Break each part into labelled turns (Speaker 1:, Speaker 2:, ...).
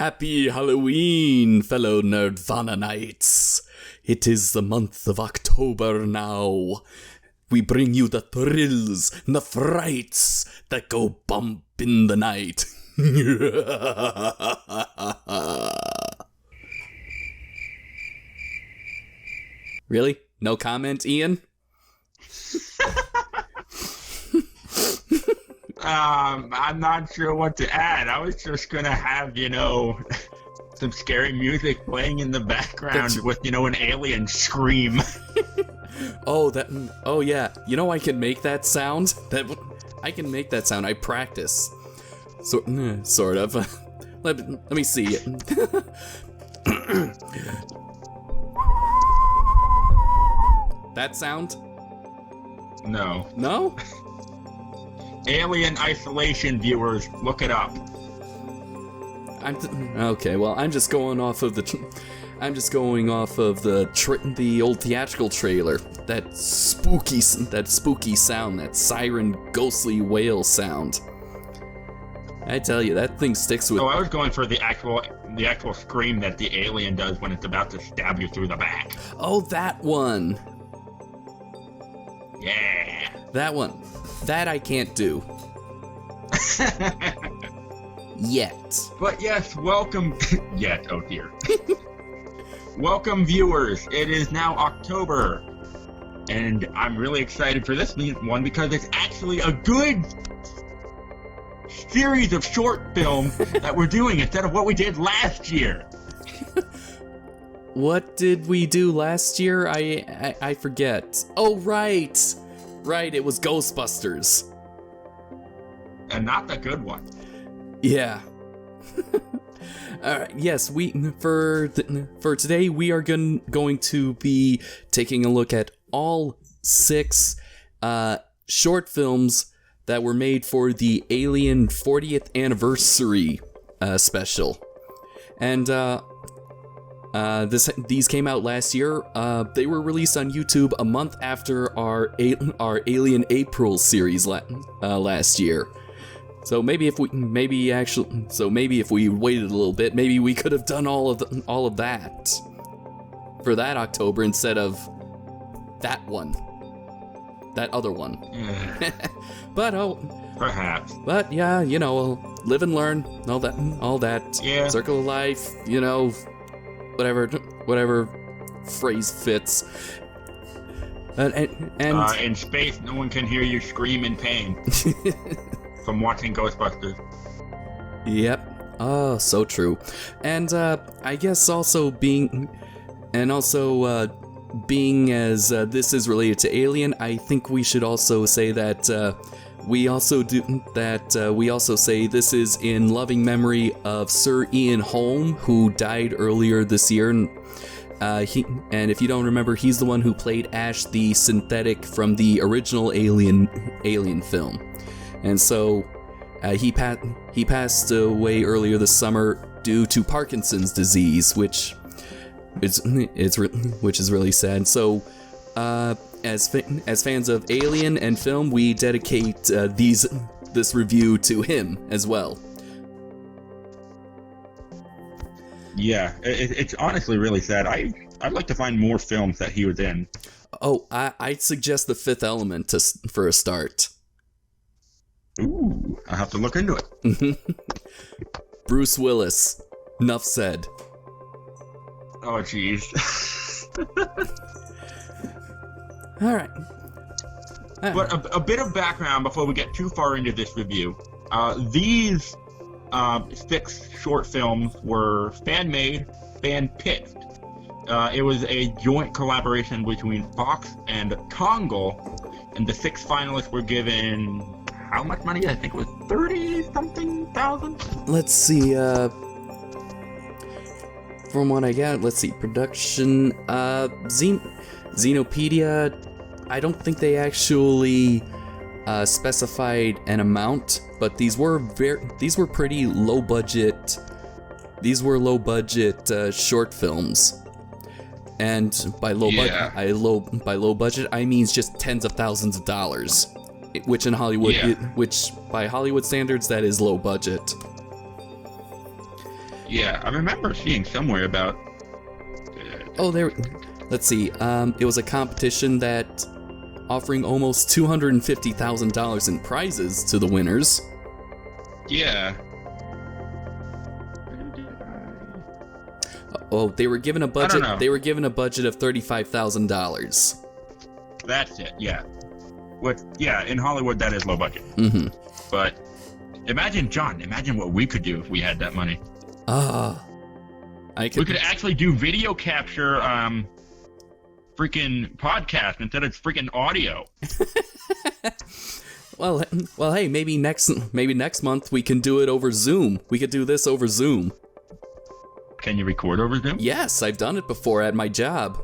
Speaker 1: Happy Halloween, fellow Nerdvana Knights. It is the month of October now. We bring you the thrills and the frights that go bump in the night. Really? No comment, Ian?
Speaker 2: I'm not sure what to add. I was just gonna have, some scary music playing in the background with, an alien scream.
Speaker 1: Oh yeah. I can make that sound. I can make that sound. I practice. Sort of. Let me see it. That sound?
Speaker 2: No.
Speaker 1: No?
Speaker 2: Alien Isolation viewers, look it up.
Speaker 1: Okay, well, I'm just going off of the old theatrical trailer. That spooky sound, that siren, ghostly wail sound. I tell you, that thing sticks with.
Speaker 2: Oh, I was going for the actual scream that the alien does when it's about to stab you through the back.
Speaker 1: Oh, that one.
Speaker 2: Yeah.
Speaker 1: That one. That I can't do. Yet.
Speaker 2: But yes, welcome. Yet, oh dear. Welcome, viewers. It is now October. And I'm really excited for this one because it's actually a good series of short films that we're doing instead of what we did last year.
Speaker 1: What did we do last year? I forget. Oh, right. Right, it was Ghostbusters.
Speaker 2: And not the good one.
Speaker 1: Yeah. Alright, yes, for today we are going to be taking a look at all 6 short films that were made for the Alien 40th anniversary special. And these came out last year. They were released on YouTube a month after our Alien April series last year. So maybe if we waited a little bit, maybe we could have done all of that for that October instead of that other one. But
Speaker 2: perhaps.
Speaker 1: But yeah, live and learn, all that.
Speaker 2: Yeah.
Speaker 1: Circle of life, whatever phrase fits. And
Speaker 2: in space, no one can hear you scream in pain from watching Ghostbusters.
Speaker 1: Yep. Oh, so true. And I guess also being as this is related to Alien, I think we should also say that we also say this is in loving memory of Sir Ian Holm, who died earlier this year. And if you don't remember, he's the one who played Ash the synthetic from the original Alien film. And so he passed away earlier this summer due to Parkinson's disease, which is really sad. So as fans of Alien and film, we dedicate this review to him as well.
Speaker 2: Yeah, it's honestly really sad. I'd like to find more films that he was in.
Speaker 1: Oh, I'd suggest The Fifth Element for a start.
Speaker 2: Ooh, I'll have to look into it.
Speaker 1: Bruce Willis. Enough said.
Speaker 2: Oh, jeez.
Speaker 1: All right.
Speaker 2: But a bit of background before we get too far into this review. These 6 short films were fan-made, fan-pitched. It was a joint collaboration between Fox and Tongle, and the 6 finalists were given how much money? I think it was 30-something thousand?
Speaker 1: Let's see, from what I got, let's see, production, Xenopedia, I don't think they actually specified an amount, but these were pretty low budget. These were low budget short films, and by low budget I mean just tens of thousands of dollars, which in Hollywood, which by Hollywood standards that is low budget.
Speaker 2: Yeah, I remember seeing somewhere about.
Speaker 1: Let's see. It was a competition that offering almost $250,000 in prizes to the winners.
Speaker 2: Yeah.
Speaker 1: Oh, they were given a budget. They were given a budget of $35,000.
Speaker 2: That's it. Yeah. In Hollywood that is low budget.
Speaker 1: Mm-hmm.
Speaker 2: But imagine what we could do if we had that money. We could actually do video capture, freaking podcast instead of freaking audio.
Speaker 1: Well, hey, maybe next month we can do it over Zoom. We could do this over Zoom.
Speaker 2: Can you record over Zoom?
Speaker 1: Yes, I've done it before at my job.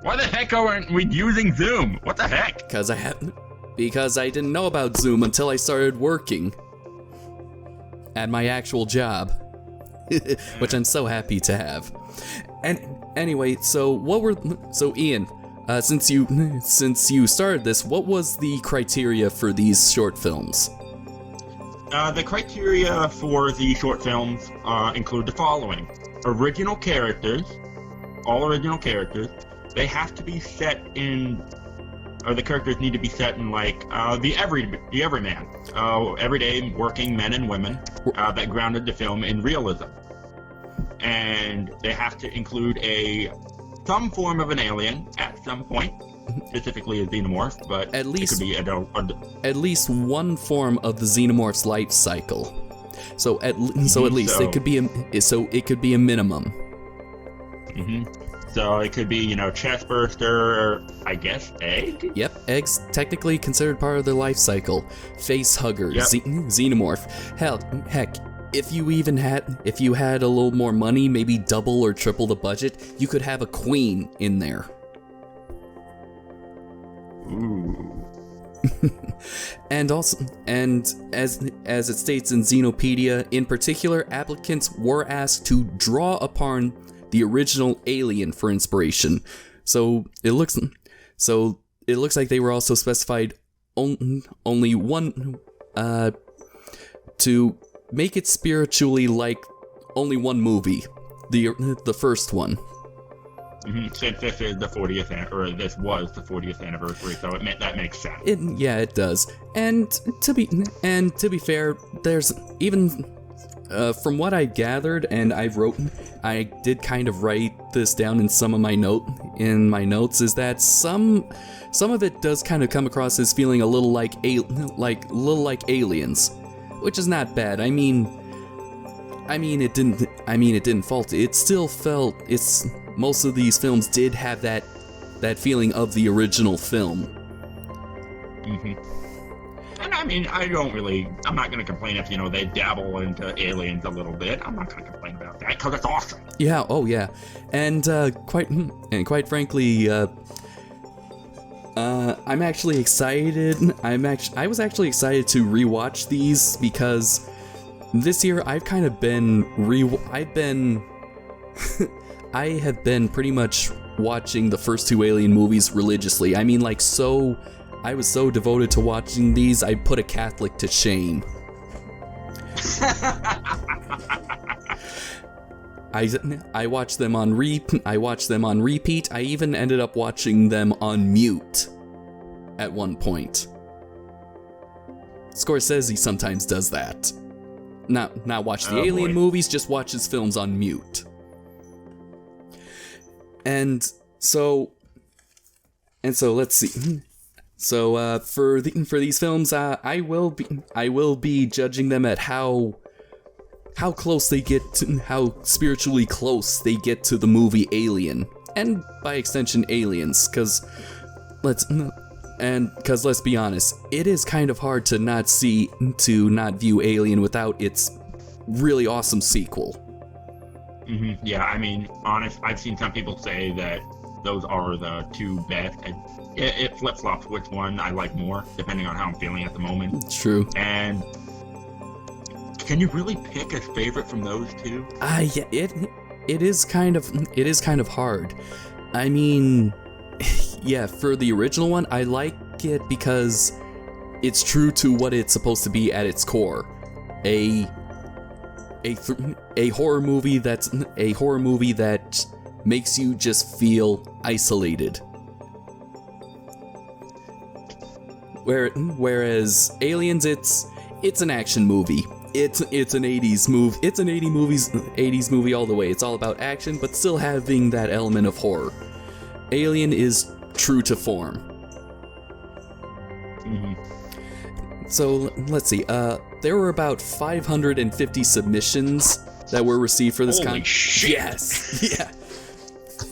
Speaker 2: Why the heck aren't we using Zoom? What the heck?
Speaker 1: Because I didn't know about Zoom until I started working at my actual job, which I'm so happy to have. And anyway, so Ian, since you started this, what was the criteria for these short films?
Speaker 2: The criteria for the short films include the following: original characters, all original characters. They have to be set in, or the characters need to be set in like the everyman, everyday working men and women that grounded the film in realism. And they have to include some form of an alien at some point, specifically a xenomorph, but it could be
Speaker 1: at least one form of the xenomorph's life cycle. So at least it could be a minimum.
Speaker 2: Mm-hmm. So it could be, chest burster, or I guess egg?
Speaker 1: Yep, eggs technically considered part of their life cycle. Face hugger, yep. Xenomorph. Heck, if you had a little more money, maybe double or triple the budget, you could have a queen in there.
Speaker 2: Ooh.
Speaker 1: And as it states in Xenopedia, in particular, applicants were asked to draw upon the original Alien for inspiration. So it looks like they were also specified only one to make it spiritually like only one movie, the first one.
Speaker 2: Mm-hmm. Since this is the 40th, or this was the 40th anniversary, so that makes sense.
Speaker 1: It does. And to be fair, there's even from what I gathered, and I did kind of write this down in some of my notes, is that some of it does kind of come across as feeling a little like Aliens, which is not bad. I mean it didn't fault it. It still felt most of these films did have that feeling of the original film.
Speaker 2: Mm-hmm. And I'm not going to complain if, they dabble into aliens a little bit. I'm not going to complain about that because it's awesome.
Speaker 1: Yeah, oh yeah. And quite frankly, I'm actually excited. I was actually excited to rewatch these because this year I've kind of been I have been pretty much watching the first two Alien movies religiously. I mean, I was so devoted to watching these, I put a Catholic to shame. I watched them on repeat. I even ended up watching them on mute at one point. Scorsese sometimes does that. Not watch the Alien movies, just watch his films on mute. And so let's see. So for these films, I will be judging them at how close they get to, how spiritually close they get to the movie Alien, and by extension Aliens, because let's be honest, it is kind of hard to not view Alien without its really awesome sequel.
Speaker 2: Mm-hmm. Yeah, I've seen some people say that those are the two best. It flip-flops which one I like more, depending on how I'm feeling at the moment.
Speaker 1: It's true.
Speaker 2: And can you really pick a favorite from those two?
Speaker 1: Yeah, it is kind of hard. I mean, yeah, for the original one, I like it because it's true to what it's supposed to be at its core. A a horror movie that makes you just feel isolated. Whereas Aliens, it's an action movie. It's an 80s movie. It's an 80s movie all the way. It's all about action, but still having that element of horror. Alien is true to form.
Speaker 2: Mm-hmm.
Speaker 1: So let's see. There were about 550 submissions that were received for this
Speaker 2: Holy shit.
Speaker 1: Yes. Yeah.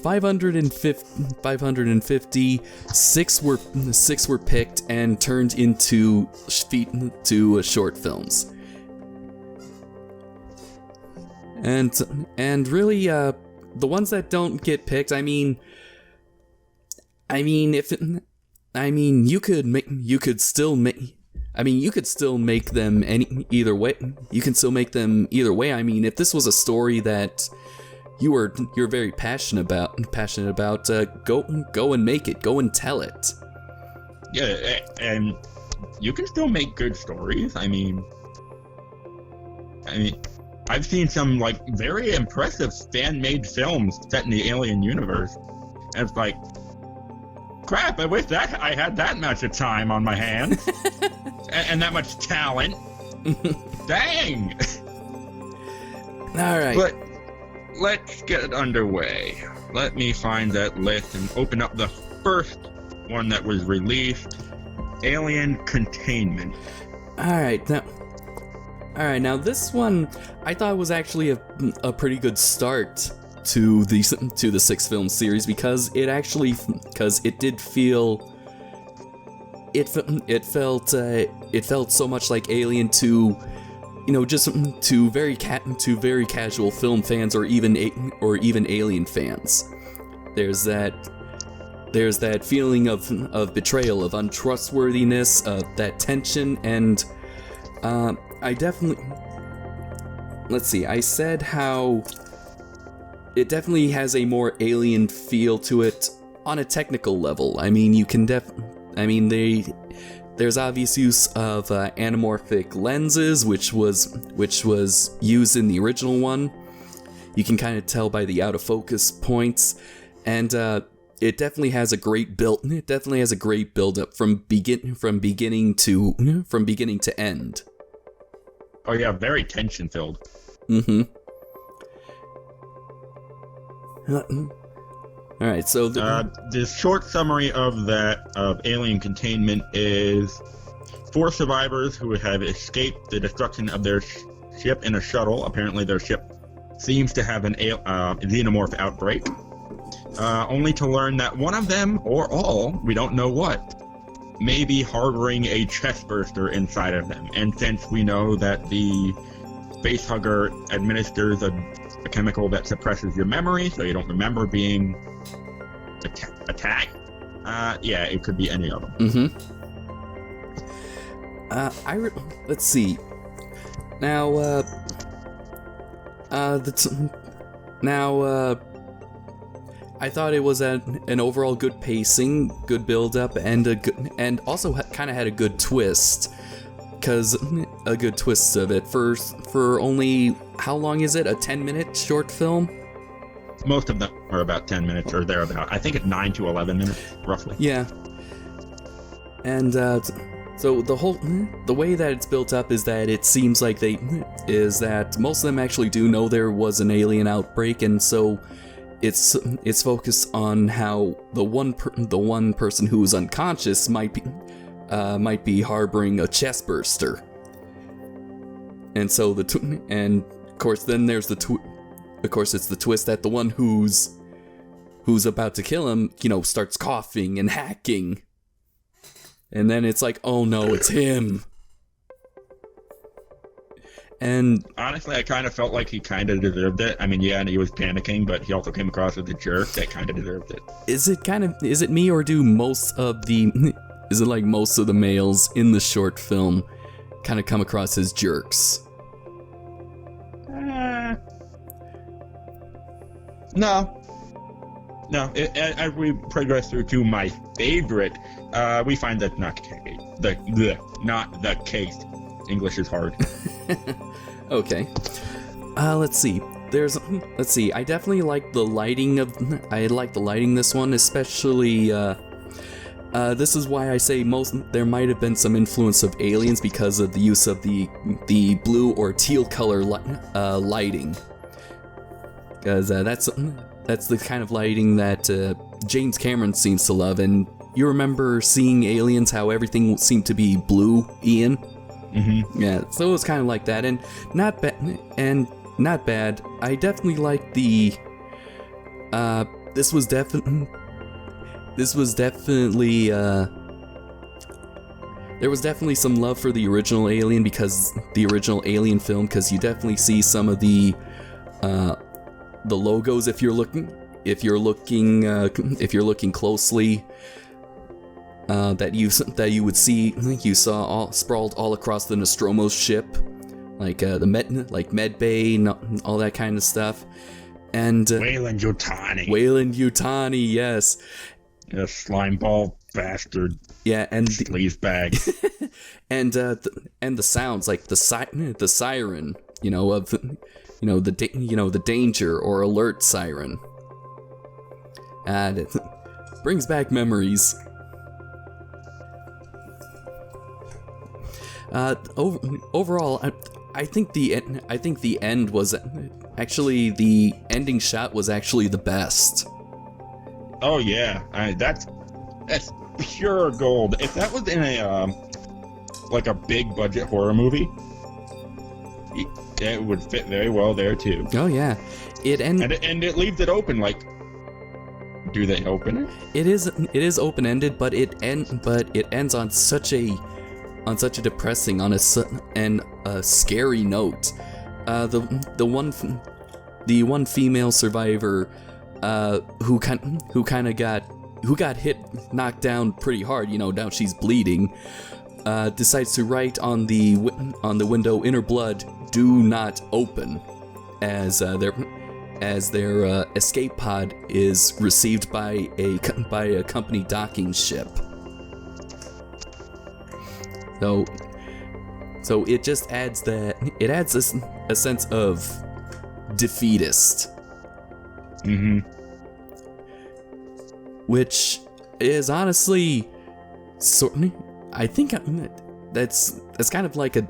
Speaker 1: 550. Six were picked and turned into short films. And really, the ones that don't get picked, you could still make them either way. You can still make them either way. I mean, if this was a story that you're very passionate about, go and make it. Go and tell it.
Speaker 2: Yeah, and you can still make good stories. I mean, I've seen some like very impressive fan-made films set in the Alien universe, and it's like, crap! I wish that I had that much of time on my hands and that much talent. Dang!
Speaker 1: All right.
Speaker 2: But let's get underway. Let me find that list and open up the first one that was released, Alien Containment.
Speaker 1: All right, now this one I thought was actually a pretty good start to the 6-film series because it felt so much like Alien to very casual film fans or even Alien fans. There's that feeling of betrayal, of untrustworthiness, of that tension, and I said how it definitely has a more Alien feel to it on a technical level. I mean, there's obvious use of anamorphic lenses, which was used in the original one. You can kind of tell by the out of focus points, and it definitely has a great build. It definitely has a great build up from beginning to end.
Speaker 2: Oh yeah, very tension filled.
Speaker 1: Mm-hmm. All right, so
Speaker 2: the short summary of Alien Containment is 4 survivors who have escaped the destruction of their ship in a shuttle. Apparently, their ship seems to have an xenomorph outbreak. Only to learn that one of them, or all, we don't know what, may be harboring a chestburster inside of them. And since we know that the facehugger administers a chemical that suppresses your memory, so you don't remember being attacked, it could be any of them.
Speaker 1: Mm-hmm. Let's see. Now, I thought it was an overall good pacing, good build-up, and also kind of had a good twist. Because a good twist of it for only, how long is it? A 10-minute short film?
Speaker 2: Most of them are about 10 minutes or thereabout. I think it's 9 to 11 minutes, roughly.
Speaker 1: Yeah. And so the way that it's built up is that it seems like that most of them actually do know there was an alien outbreak, and so it's focused on how the one person who is unconscious might be harboring a chestburster. And so and of course then there's it's the twist that the one who's about to kill him, starts coughing and hacking. And then it's like, oh no, it's him. And
Speaker 2: honestly, I kind of felt like he kind of deserved it. I mean, yeah, and he was panicking, but he also came across as a jerk that kind of deserved it.
Speaker 1: Is it me, or do most of the males in the short film kind of come across as jerks?
Speaker 2: No. As we progress through to my favorite, we find that's not the case. English is hard.
Speaker 1: Okay. Let's see. Let's see. I definitely like the lighting this one, especially. This is why I say there might have been some influence of Aliens because of the use of the blue or teal color lighting. Because that's the kind of lighting that James Cameron seems to love. And you remember seeing Aliens, how everything seemed to be blue, Ian?
Speaker 2: Mm-hmm.
Speaker 1: Yeah, so it was kind of like that, and not bad. I definitely like the. This was definitely. There was definitely some love for the original Alien because the original Alien film, because you definitely see some of the logos if you're looking closely. That you would see, you saw all sprawled all across the Nostromo's ship, like Med Bay and all that kind of stuff, and
Speaker 2: Weyland
Speaker 1: Yutani, yes,
Speaker 2: a slimeball bastard,
Speaker 1: yeah, and
Speaker 2: sleazebag,
Speaker 1: and the sounds like the siren, the danger or alert siren, and it brings back memories. Overall, I think the end was actually the ending shot was actually the best.
Speaker 2: Oh yeah, that's pure gold. If that was in a like a big budget horror movie, it would fit very well there too.
Speaker 1: Oh yeah, and
Speaker 2: it leaves it open. Like, do they open it?
Speaker 1: It is open ended, but it ends on such a depressing and a scary note. The one female survivor who got knocked down pretty hard, now she's bleeding, decides to write on the window, "Inner blood, do not open," as their escape pod is received by a company docking ship. So it just adds a sense of defeatist.
Speaker 2: Mm-hmm.
Speaker 1: Which is honestly, I think that's kind of like a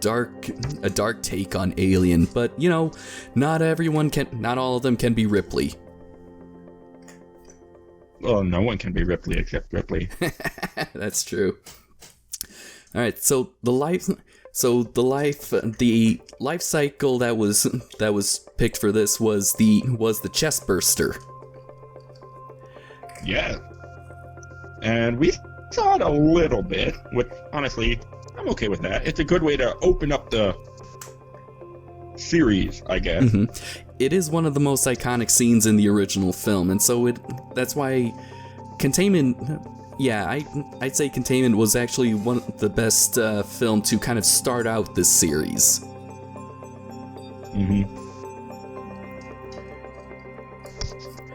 Speaker 1: dark take on Alien, but not all of them can be Ripley.
Speaker 2: Well, no one can be Ripley except Ripley.
Speaker 1: That's true. All right, so the life cycle that was picked for this was the chest burster.
Speaker 2: Yeah, and we saw it a little bit, which honestly, I'm okay with that. It's a good way to open up the series, I guess.
Speaker 1: Mm-hmm. It is one of the most iconic scenes in the original film, and so that's why Containment. Yeah, I'd say Containment was actually one of the best film to kind of start out this series.
Speaker 2: Mm-hmm.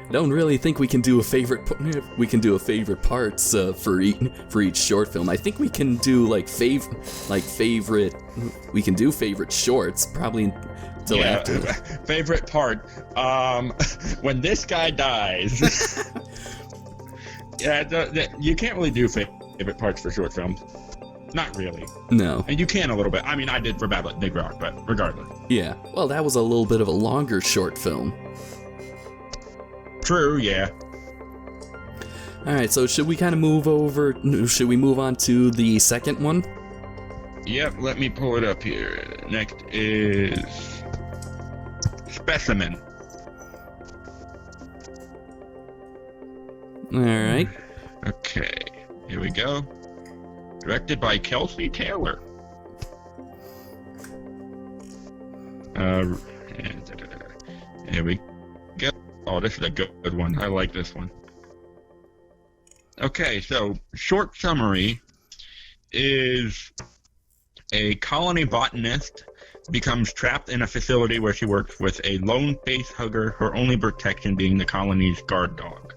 Speaker 1: I don't really think we can do a favorite parts for each short film. I think we can do favorite. We can do favorite shorts probably until after.
Speaker 2: Favorite part. When this guy dies. Yeah, you can't really do favorite parts for short films. Not really.
Speaker 1: No.
Speaker 2: And you can a little bit. I mean, I did for Big Rock, but regardless.
Speaker 1: Yeah. Well, that was a little bit of a longer short film.
Speaker 2: True, yeah.
Speaker 1: Alright, so should we move on to the second one?
Speaker 2: Yep, let me pull it up here. Next is Specimen.
Speaker 1: Alright.
Speaker 2: Okay, here we go. Directed by Kelsey Taylor. Here we go. Oh, this is a good one. I like this one. Okay, so short summary is a colony botanist becomes trapped in a facility where she works with a lone face hugger, her only protection being the colony's guard dog.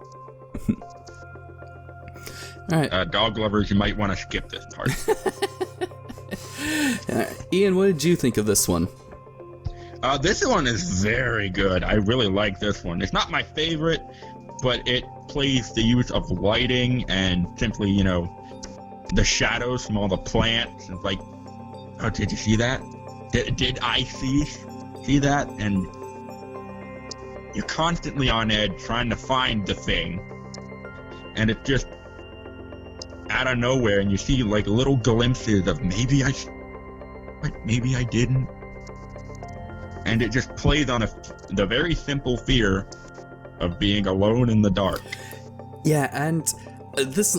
Speaker 1: All right.
Speaker 2: Dog lovers, you might want to skip this part.
Speaker 1: Ian, what did you think of this one?
Speaker 2: This one is very good. I really like this one. It's not my favorite, but it plays the use of lighting and simply, the shadows from all the plants. It's like, oh, did you see that? Did I see that? And you're constantly on edge trying to find the thing, and it just out of nowhere, and you see like little glimpses of maybe I didn't, and it just plays on the very simple fear of being alone in the dark.
Speaker 1: Yeah, and this,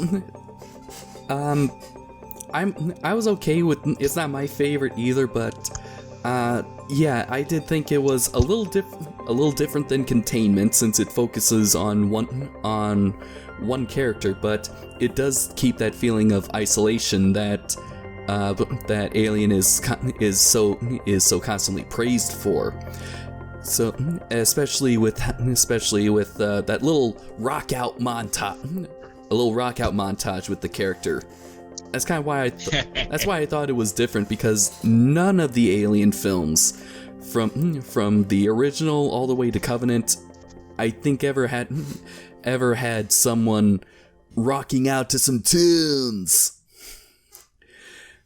Speaker 1: I was okay with. It's not my favorite either, but yeah, I did think it was a little different than Containment, since it focuses on one character, but it does keep that feeling of isolation that Alien is so constantly praised for. So especially with that little rock out montage with the character. That's kind of why that's why I thought it was different, because none of the Alien films, from the original all the way to Covenant, I think ever had someone rocking out to some tunes.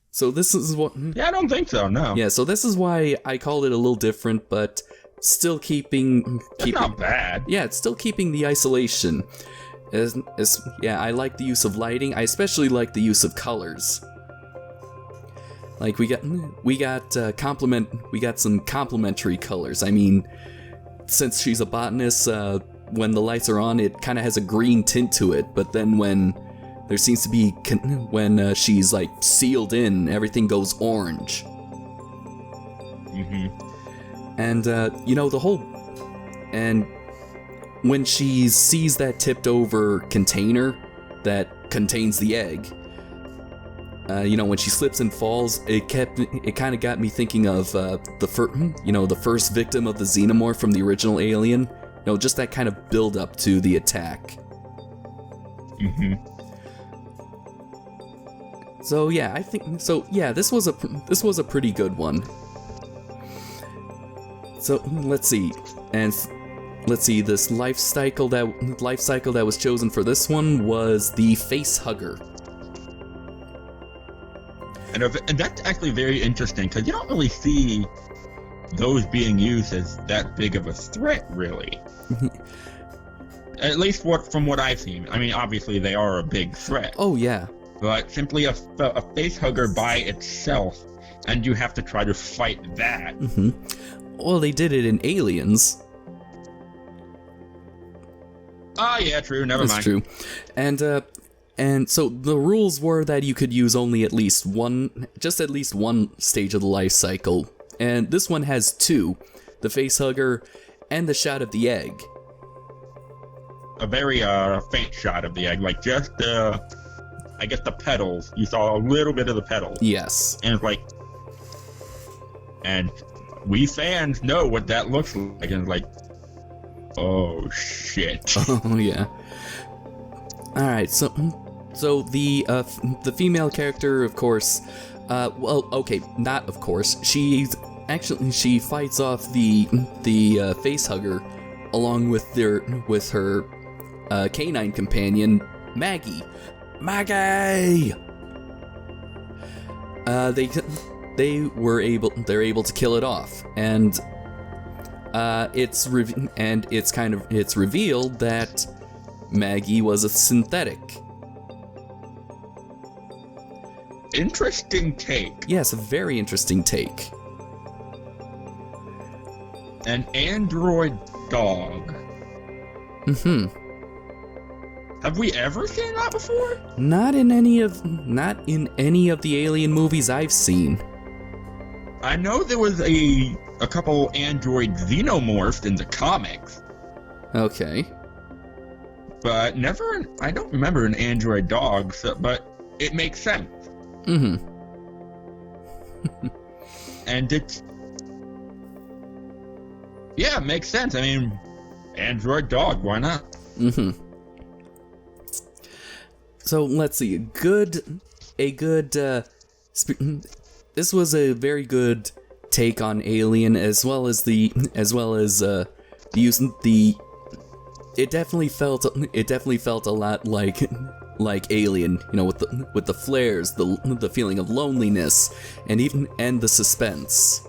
Speaker 1: So this is what.
Speaker 2: Yeah, I don't think so. No.
Speaker 1: Yeah, so this is why I called it a little different, but still keeping.
Speaker 2: That's not bad.
Speaker 1: Yeah, it's still keeping the isolation. Yeah, I like the use of lighting. I especially like the use of colors. Like we got some complementary colors. I mean, since she's a botanist, when the lights are on, it kind of has a green tint to it. But then when there seems to be when she's like sealed in, everything goes orange.
Speaker 2: Mm-hmm.
Speaker 1: And the whole and. When she sees that tipped over container that contains the egg, when she slips and falls, it kind of got me thinking of the first victim of the xenomorph from the original Alien. Just that kind of build up to the attack.
Speaker 2: Mm-hmm.
Speaker 1: So yeah, I think so. Yeah, this was a pretty good one. So let's see, this life cycle that was chosen for this one was the face hugger.
Speaker 2: And that's actually very interesting, because you don't really see those being used as that big of a threat, really. At least from what I've seen. I mean, obviously they are a big threat.
Speaker 1: Oh yeah.
Speaker 2: But simply a face hugger by itself, and you have to try to fight that.
Speaker 1: Mm-hmm. Well, they did it in Aliens.
Speaker 2: Oh, yeah, true. Never mind.
Speaker 1: That's true. And so the rules were that you could use only at least one stage of the life cycle. And this one has two: the facehugger and the shot of the egg.
Speaker 2: A very faint shot of the egg, like just I guess the petals. You saw a little bit of the petals.
Speaker 1: Yes.
Speaker 2: And it's like, and we fans know what that looks like, and it's like, oh shit.
Speaker 1: Oh yeah. All right, so the female character, of course, well, okay, not of course. She fights off the facehugger along with her canine companion Maggie. They're able to kill it off, and it's revealed that Maggie was a synthetic.
Speaker 2: Interesting take.
Speaker 1: Yes, a very interesting take.
Speaker 2: An android dog.
Speaker 1: Mm-hmm.
Speaker 2: Have we ever seen that before?
Speaker 1: Not in any of the Alien movies I've seen.
Speaker 2: I know there was a couple android xenomorphs in the comics.
Speaker 1: Okay.
Speaker 2: But never, I don't remember an android dog, but it makes sense.
Speaker 1: Mm-hmm.
Speaker 2: And it makes sense. I mean, android dog, why not?
Speaker 1: Mm-hmm. So let's see. This was a very good take on Alien, as well as the use the. It definitely felt a lot like Alien, with the flares, the feeling of loneliness, and the suspense.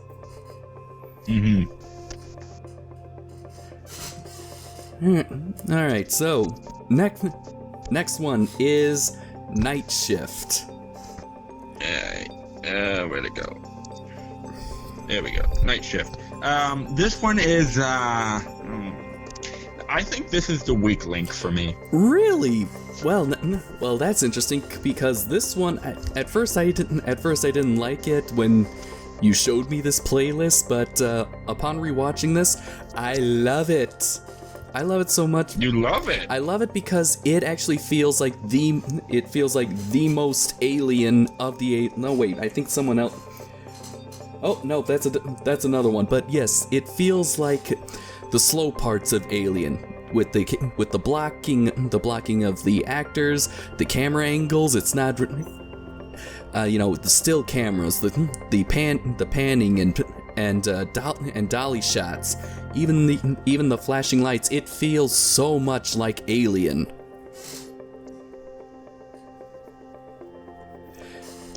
Speaker 2: Mm-hmm.
Speaker 1: All right, so next one is Night Shift.
Speaker 2: Where'd it go? There we go. Night Shift. This one is. I think this is the weak link for me.
Speaker 1: Really? Well, that's interesting because this one at first I didn't like it when you showed me this playlist, but upon rewatching this, I love it. I love it so much.
Speaker 2: You love it.
Speaker 1: I love it because it actually feels like the most Alien of the no wait, I think someone else. Oh no, that's another one. But yes, it feels like the slow parts of Alien, with the blocking of the actors, the camera angles. It's not, the still cameras, the panning and dolly shots, even the flashing lights. It feels so much like Alien.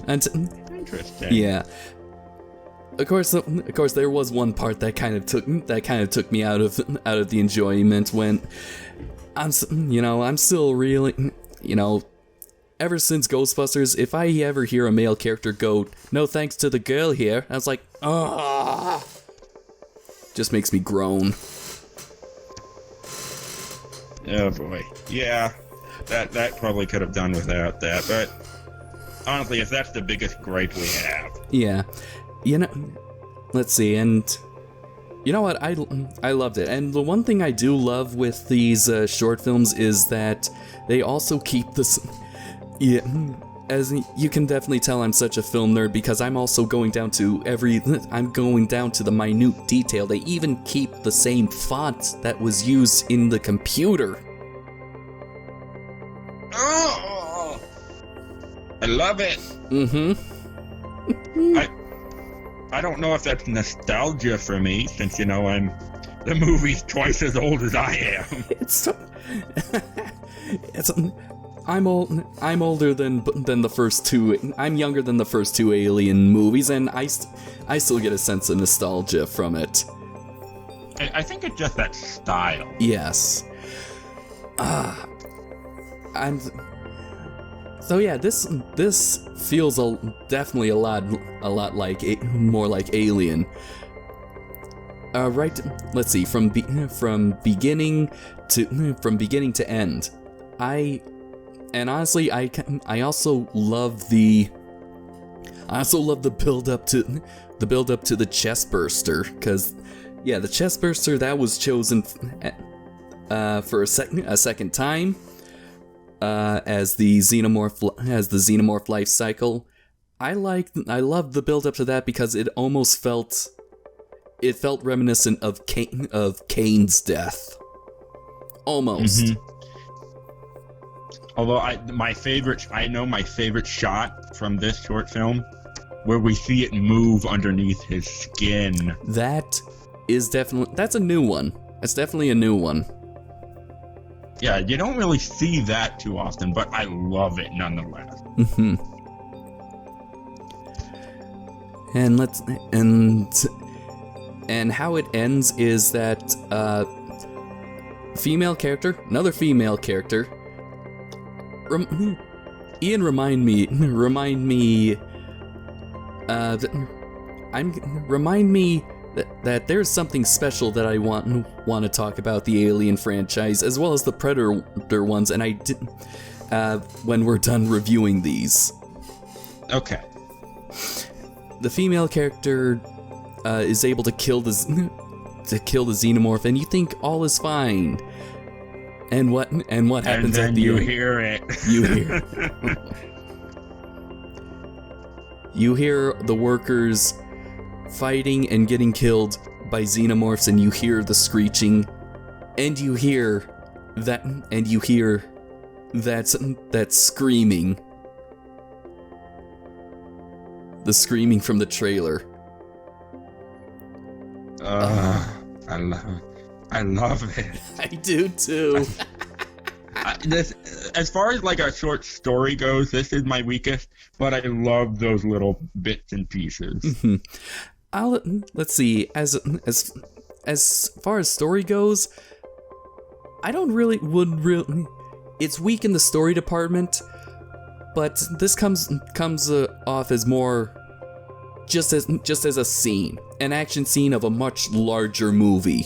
Speaker 1: And
Speaker 2: interesting.
Speaker 1: Yeah. Of course, there was one part that kind of took me out of the enjoyment when I'm still really, ever since Ghostbusters, if I ever hear a male character go, "No thanks to the girl here," I was like, ah, just makes me groan.
Speaker 2: Oh boy, yeah, that probably could have done without that, but honestly, if that's the biggest gripe we have,
Speaker 1: yeah. Let's see, and you know what, I loved it. And the one thing I do love with these short films is that they also keep this, as you can definitely tell, I'm such a film nerd because I'm also going down to the minute detail. They even keep the same font that was used in the computer.
Speaker 2: Oh, I love it.
Speaker 1: Mm-hmm.
Speaker 2: I don't know if that's nostalgia for me, since the movie's twice as old as I am.
Speaker 1: I'm older than the first two. I'm younger than the first two Alien movies, and I still get a sense of nostalgia from it.
Speaker 2: I think it's just that style.
Speaker 1: Yes. And so yeah, this feels definitely a lot like more like Alien. Right. Let's see. From beginning to end, and honestly, I also love the build up to the chest burster, because the chest burster that was chosen for a second time. As the xenomorph life cycle, I loved the build up to that because it almost felt reminiscent of Kane's death, almost.
Speaker 2: Mm-hmm. Although my favorite shot from this short film, where we see it move underneath his skin.
Speaker 1: That's a new one. That's definitely a new one.
Speaker 2: Yeah, you don't really see that too often, but I love it nonetheless.
Speaker 1: Mm-hmm. And how it ends is that another female character. Ian, remind me. Remind me that there's something special that I want to talk about the Alien franchise, as well as the Predator ones, and I didn't when we're done reviewing these.
Speaker 2: Okay.
Speaker 1: The female character is able to kill the xenomorph, and you think all is fine. And what happens
Speaker 2: and then
Speaker 1: at the
Speaker 2: you
Speaker 1: end?
Speaker 2: hear it.
Speaker 1: You hear the workers fighting and getting killed by xenomorphs, and you hear the screeching, and you hear that screaming. The screaming from the trailer.
Speaker 2: I love it.
Speaker 1: I do too.
Speaker 2: This, as far as like a short story goes, this is my weakest, but I love those little bits and pieces.
Speaker 1: Let's see. As far as story goes, I don't really it's weak in the story department, but this comes off as more just as a scene, an action scene of a much larger movie.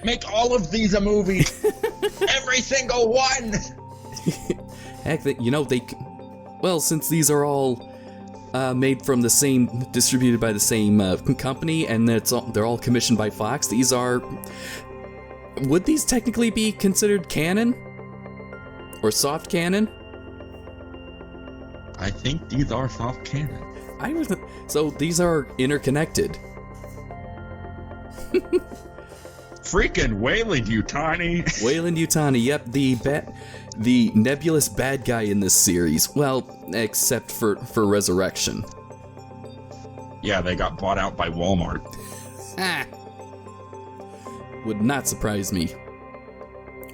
Speaker 2: Make all of these a movie. Every single one.
Speaker 1: Heck, since these are all made from the same, distributed by the same company, and they're all commissioned by Fox, would these technically be considered canon? Or soft canon?
Speaker 2: I think these are soft canon.
Speaker 1: So these are interconnected.
Speaker 2: Freaking Weyland-Yutani.
Speaker 1: Weyland-Yutani, yep, the nebulous bad guy in this series. Well, except for Resurrection.
Speaker 2: Yeah, they got bought out by Walmart.
Speaker 1: Would not surprise me.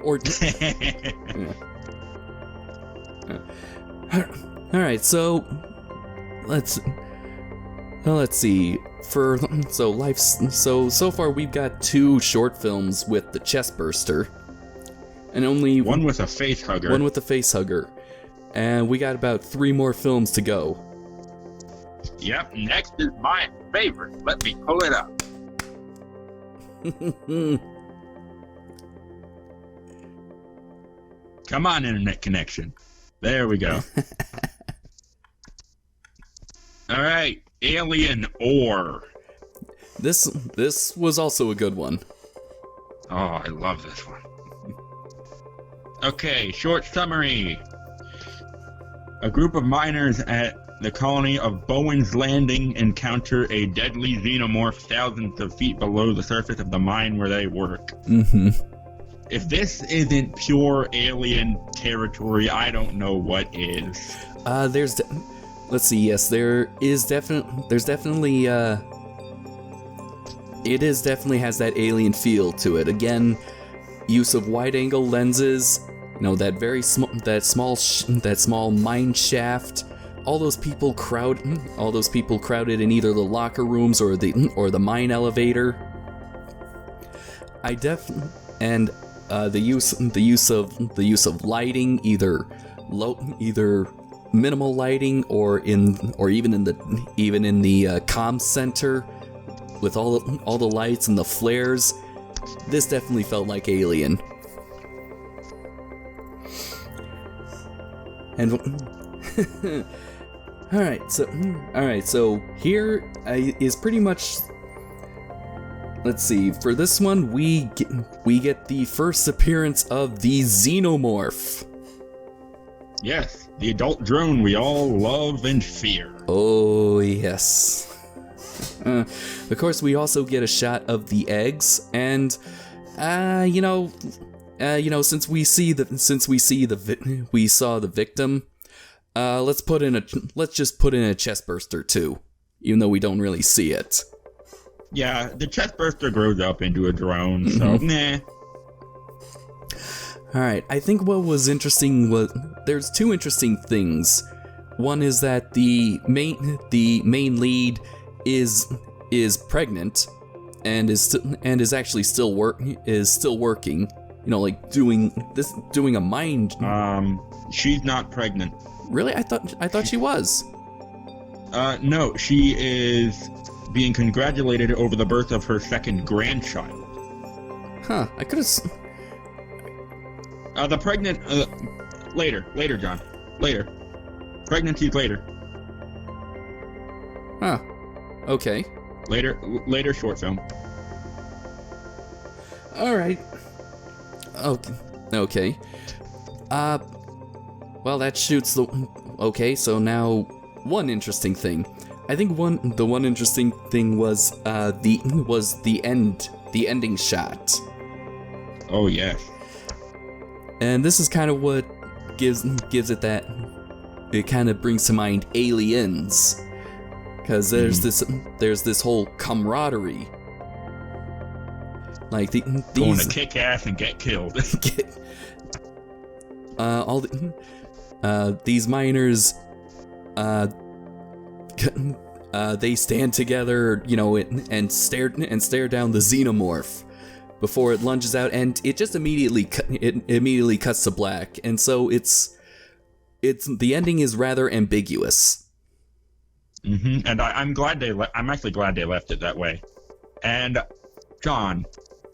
Speaker 1: Or... Alright, so... Let's see. So far we've got 2 short films with the chestburster, and only
Speaker 2: one with a face hugger.
Speaker 1: One with a face hugger, and we got about 3 more films to go.
Speaker 2: Yep, next is my favorite. Let me pull it up. Come on, internet connection. There we go. All right. Alien Ore.
Speaker 1: This was also a good one.
Speaker 2: Oh, I love this one. Okay, short summary. A group of miners at the colony of Bowen's Landing encounter a deadly xenomorph thousands of feet below the surface of the mine where they work.
Speaker 1: Mm-hmm.
Speaker 2: If this isn't pure alien territory, I don't know what is.
Speaker 1: Let's see. Yes, there's definitely it definitely has that alien feel to it. Again, use of wide-angle lenses. That small mine shaft. All those people crowded in either the locker rooms or the mine elevator. The use of lighting, either minimal lighting or even in the comm center with all the lights and the flares. This definitely felt like Alien. And all right, so here is pretty much. Let's see. For this one, we get the first appearance of the Xenomorph.
Speaker 2: Yes, the adult drone we all love and fear.
Speaker 1: Oh yes. Of course, we also get a shot of the eggs, and since we saw the victim, let's just put in a chestburster too, even though we don't really see it.
Speaker 2: Yeah, the chestburster grows up into a drone, so nah.
Speaker 1: Alright, I think what was interesting was there's 2 interesting things. One is that the main lead is pregnant and is actually still working. Like doing a mind.
Speaker 2: She's not pregnant.
Speaker 1: Really? I thought she was.
Speaker 2: No, she is being congratulated over the birth of her second grandchild.
Speaker 1: Huh? I could have.
Speaker 2: The pregnant. Later, John. Later. Pregnancy's later.
Speaker 1: Huh. Okay.
Speaker 2: Later short film.
Speaker 1: All right. Okay. Well, that shoots the. Okay, so now one interesting thing. I think the one interesting thing was the ending shot.
Speaker 2: Oh yes.
Speaker 1: And this is kind of what gives it that. It kind of brings to mind Aliens, because there's this whole camaraderie. Like these
Speaker 2: going to kick ass and get killed.
Speaker 1: These miners, they stand together, and stare down the xenomorph before it lunges out, and it just immediately cuts to black, and so it's the ending is rather ambiguous.
Speaker 2: And I'm actually glad they left it that way. And John,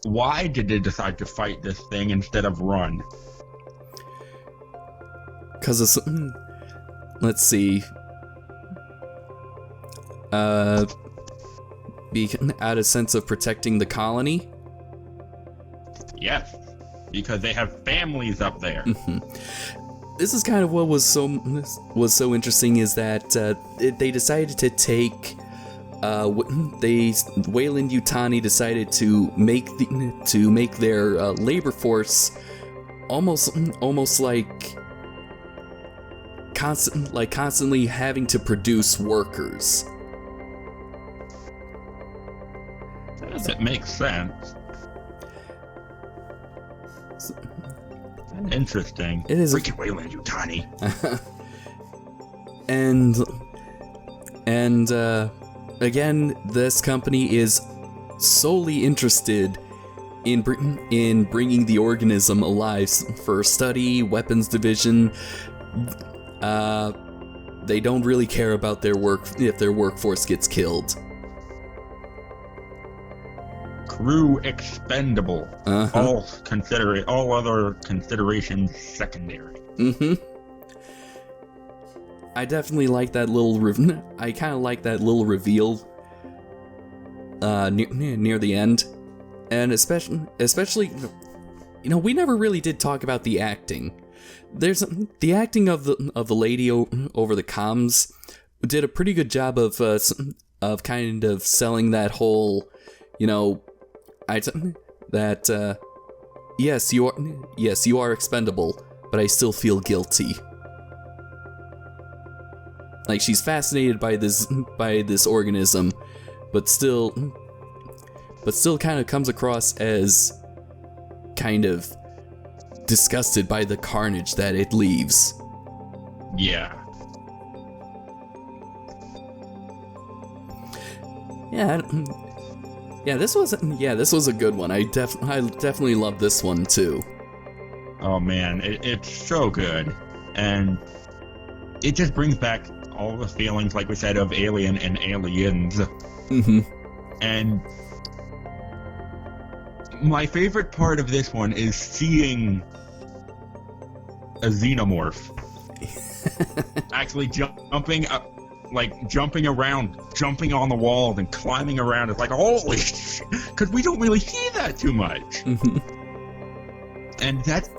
Speaker 2: why did they decide to fight this thing instead of run?
Speaker 1: Because let's see. Out of sense of protecting the colony.
Speaker 2: Yes, because they have families up there.
Speaker 1: This is kind of what was so interesting, is that they decided to take Weyland Yutani decided to make their labor force almost like constantly having to produce workers.
Speaker 2: That makes sense. Interesting.
Speaker 1: It is
Speaker 2: freaking Weyland Yutani.
Speaker 1: and again, this company is solely interested in bringing the organism alive for study, weapons division. They don't really care about their workforce gets killed.
Speaker 2: Crew expendable. All other considerations secondary.
Speaker 1: I definitely like that little. I kind of like that little reveal near the end, and especially, we never really did talk about the acting. There's the acting of the lady over the comms did a pretty good job of kind of selling that whole, yes, you are expendable, but I still feel guilty. Like, she's fascinated by this organism, but still kind of comes across as kind of disgusted by the carnage that it leaves.
Speaker 2: Yeah.
Speaker 1: Yeah, this was a good one. I definitely love this one too.
Speaker 2: Oh man, it's so good, and it just brings back all the feelings, like we said, of Alien and Aliens. And my favorite part of this one is seeing a xenomorph actually jumping around, jumping on the walls and climbing around. It's like, holy shit, because we don't really see that too much. And that's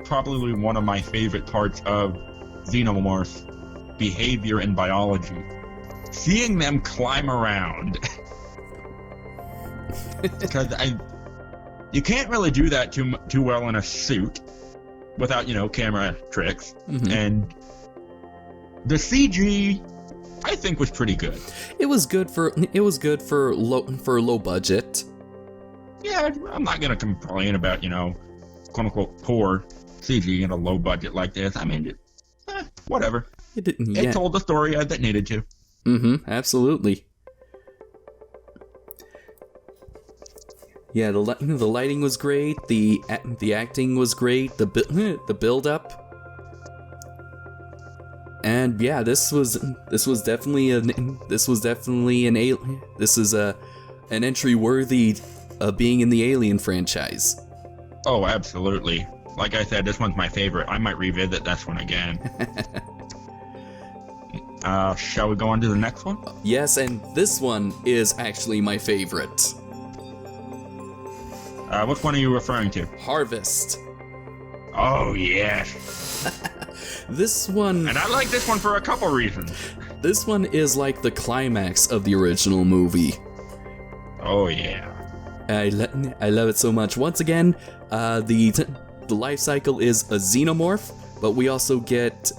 Speaker 2: probably one of my favorite parts of xenomorph behavior and biology. Seeing them climb around. Because you can't really do that too well in a suit without, camera tricks. And the CG, I think, was pretty good. It was good for low budget. Yeah, I'm not gonna complain about, quote unquote poor CG in a low budget like this. I mean, whatever. It told the story as it needed to.
Speaker 1: Absolutely. Yeah, the lighting was great. The acting was great. The build up. And yeah, this is an entry worthy of being in the Alien franchise.
Speaker 2: Oh, absolutely. Like I said, this one's my favorite. I might revisit this one again. Shall we go on to the next one?
Speaker 1: Yes, and this one is actually my favorite.
Speaker 2: Which one are you referring to?
Speaker 1: Harvest.
Speaker 2: Oh, yes.
Speaker 1: This one...
Speaker 2: And I like this one for a couple reasons.
Speaker 1: This one is like the climax of the original movie.
Speaker 2: Oh, yeah.
Speaker 1: I love it so much. Once again, the life cycle is a xenomorph, but we also get...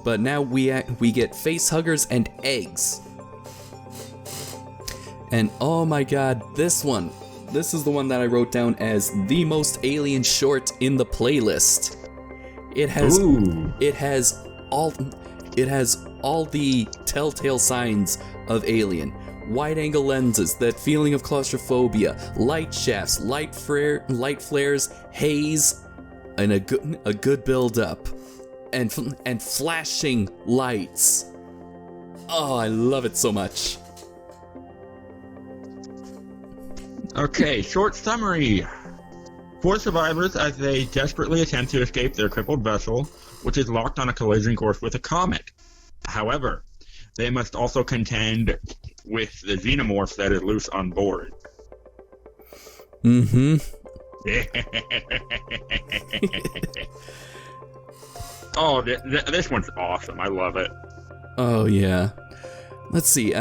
Speaker 1: But now we get face huggers and eggs. And oh my god, this one. This is the one that I wrote down as the most alien short in the playlist. It has all the telltale signs of Alien. Wide-angle lenses, that feeling of claustrophobia, light shafts, light flares, haze, and a good build-up, and flashing lights. Oh, I love it so much.
Speaker 2: Okay, short summary. 4 survivors as they desperately attempt to escape their crippled vessel, which is locked on a collision course with a comet. However, they must also contend with the xenomorph that is loose on board.
Speaker 1: Mm-hmm.
Speaker 2: Oh, this one's awesome. I love it.
Speaker 1: Oh, yeah. Let's see.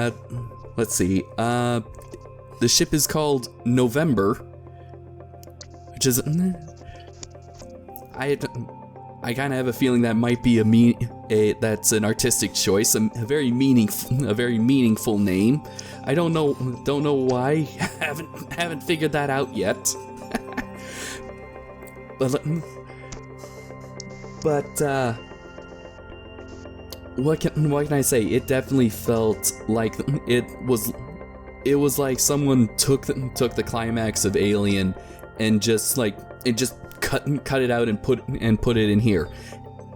Speaker 1: The ship is called November, which is... I kind of have a feeling that might be that's an artistic choice, a very meaningful name. I don't know why. haven't figured that out yet. but what can I say? It definitely felt like it was like someone took the climax of Alien and just cut it out and put it in here.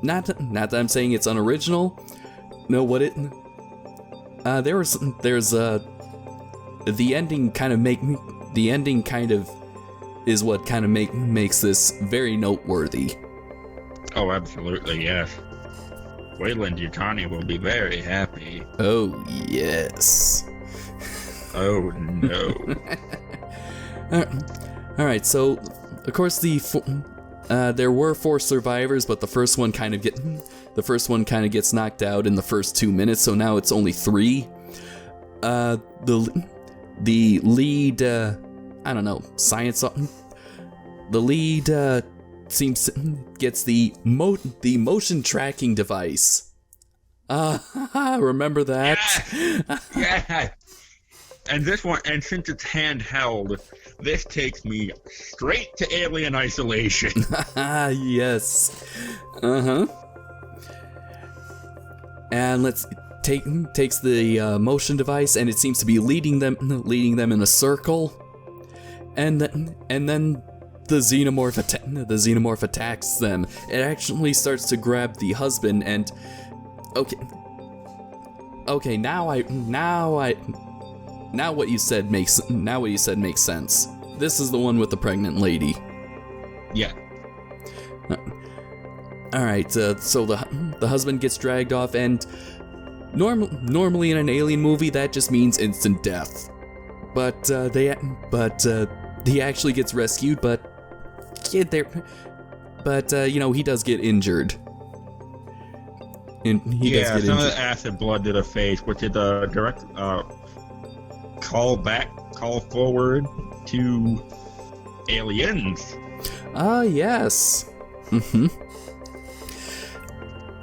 Speaker 1: Not that I'm saying it's unoriginal. No, what it there's the ending kind of is what kind of makes this very noteworthy.
Speaker 2: Oh, absolutely, yes. Wayland Yutani will be very happy.
Speaker 1: Oh, yes.
Speaker 2: Oh, no.
Speaker 1: Alright, so, of course, there were 4 survivors, but the first one kind of gets knocked out in the first 2 minutes, so now it's only 3. The lead, I don't know, science... The lead, gets the motion tracking device. Remember that?
Speaker 2: Yeah. And this one, and since it's handheld, this takes me straight to Alien Isolation.
Speaker 1: Yes. And takes the motion device, and it seems to be leading them in a circle. And then the xenomorph attacks them. It actually starts to grab the husband, and okay, now what you said makes sense. This is the one with the pregnant lady.
Speaker 2: Yeah.
Speaker 1: All right. So the husband gets dragged off, and normally in an alien movie that just means instant death. But he actually gets rescued. But he does get injured. And he does get
Speaker 2: some
Speaker 1: injured.
Speaker 2: of the acid blood to the face, which is a direct call forward to Aliens.
Speaker 1: Yes. Mm-hmm.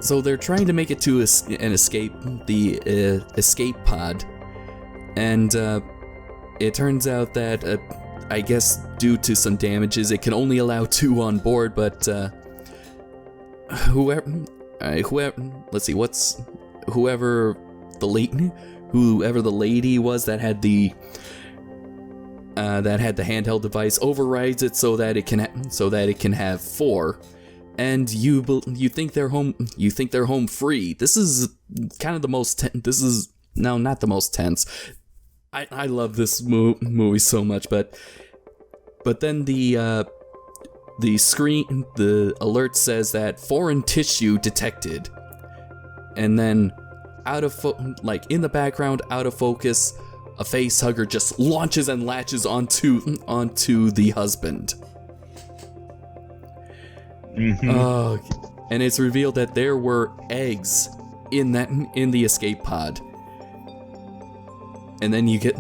Speaker 1: So they're trying to make it to the escape pod, and it turns out that I guess due to some damages, it can only allow 2 on board. But whoever the lady was that had the handheld device overrides it so that it can have 4, and you think they're home free. This is kind of the most not the most tense. I love this movie so much, but then the alert says that foreign tissue detected, and then in the background, out of focus, a face hugger just launches and latches onto the husband.
Speaker 2: Mm-hmm.
Speaker 1: And it's revealed that there were eggs in the escape pod. And then you get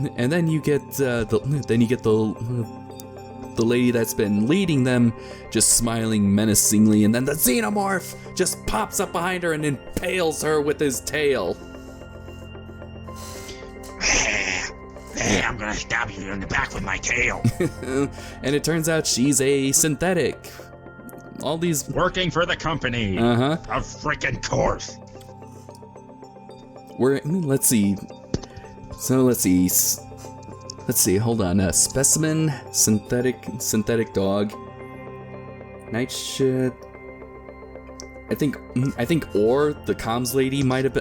Speaker 1: the lady that's been leading them just smiling menacingly, and then the xenomorph just pops up behind her and impales her with his tail.
Speaker 2: Hey, I'm gonna stab you in the back with my tail.
Speaker 1: And it turns out she's a synthetic. All these...
Speaker 2: Working for the company.
Speaker 1: Uh-huh.
Speaker 2: Of freaking course.
Speaker 1: Let's see. So, let's see, hold on. Specimen, synthetic dog. Night shift. I think Or the comms lady might have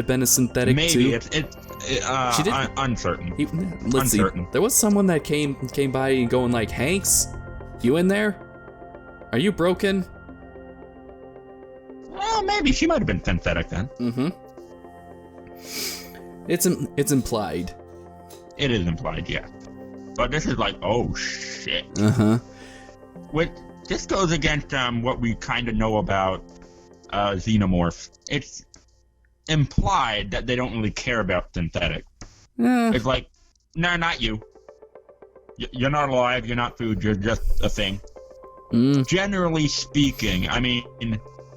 Speaker 1: been a synthetic too.
Speaker 2: Maybe she did uncertain.
Speaker 1: Let's see. There was someone that came by and going like, Hanks, you in there? Are you broken?
Speaker 2: Well, maybe she might have been synthetic then.
Speaker 1: Mm-hmm. It's implied.
Speaker 2: It is implied, yeah. But this is like, oh shit.
Speaker 1: Uh-huh.
Speaker 2: This goes against what we kind of know about xenomorphs. It's implied that they don't really care about synthetic. It's like, no, not you. You're not alive, you're not food, you're just a thing. Generally speaking, I mean,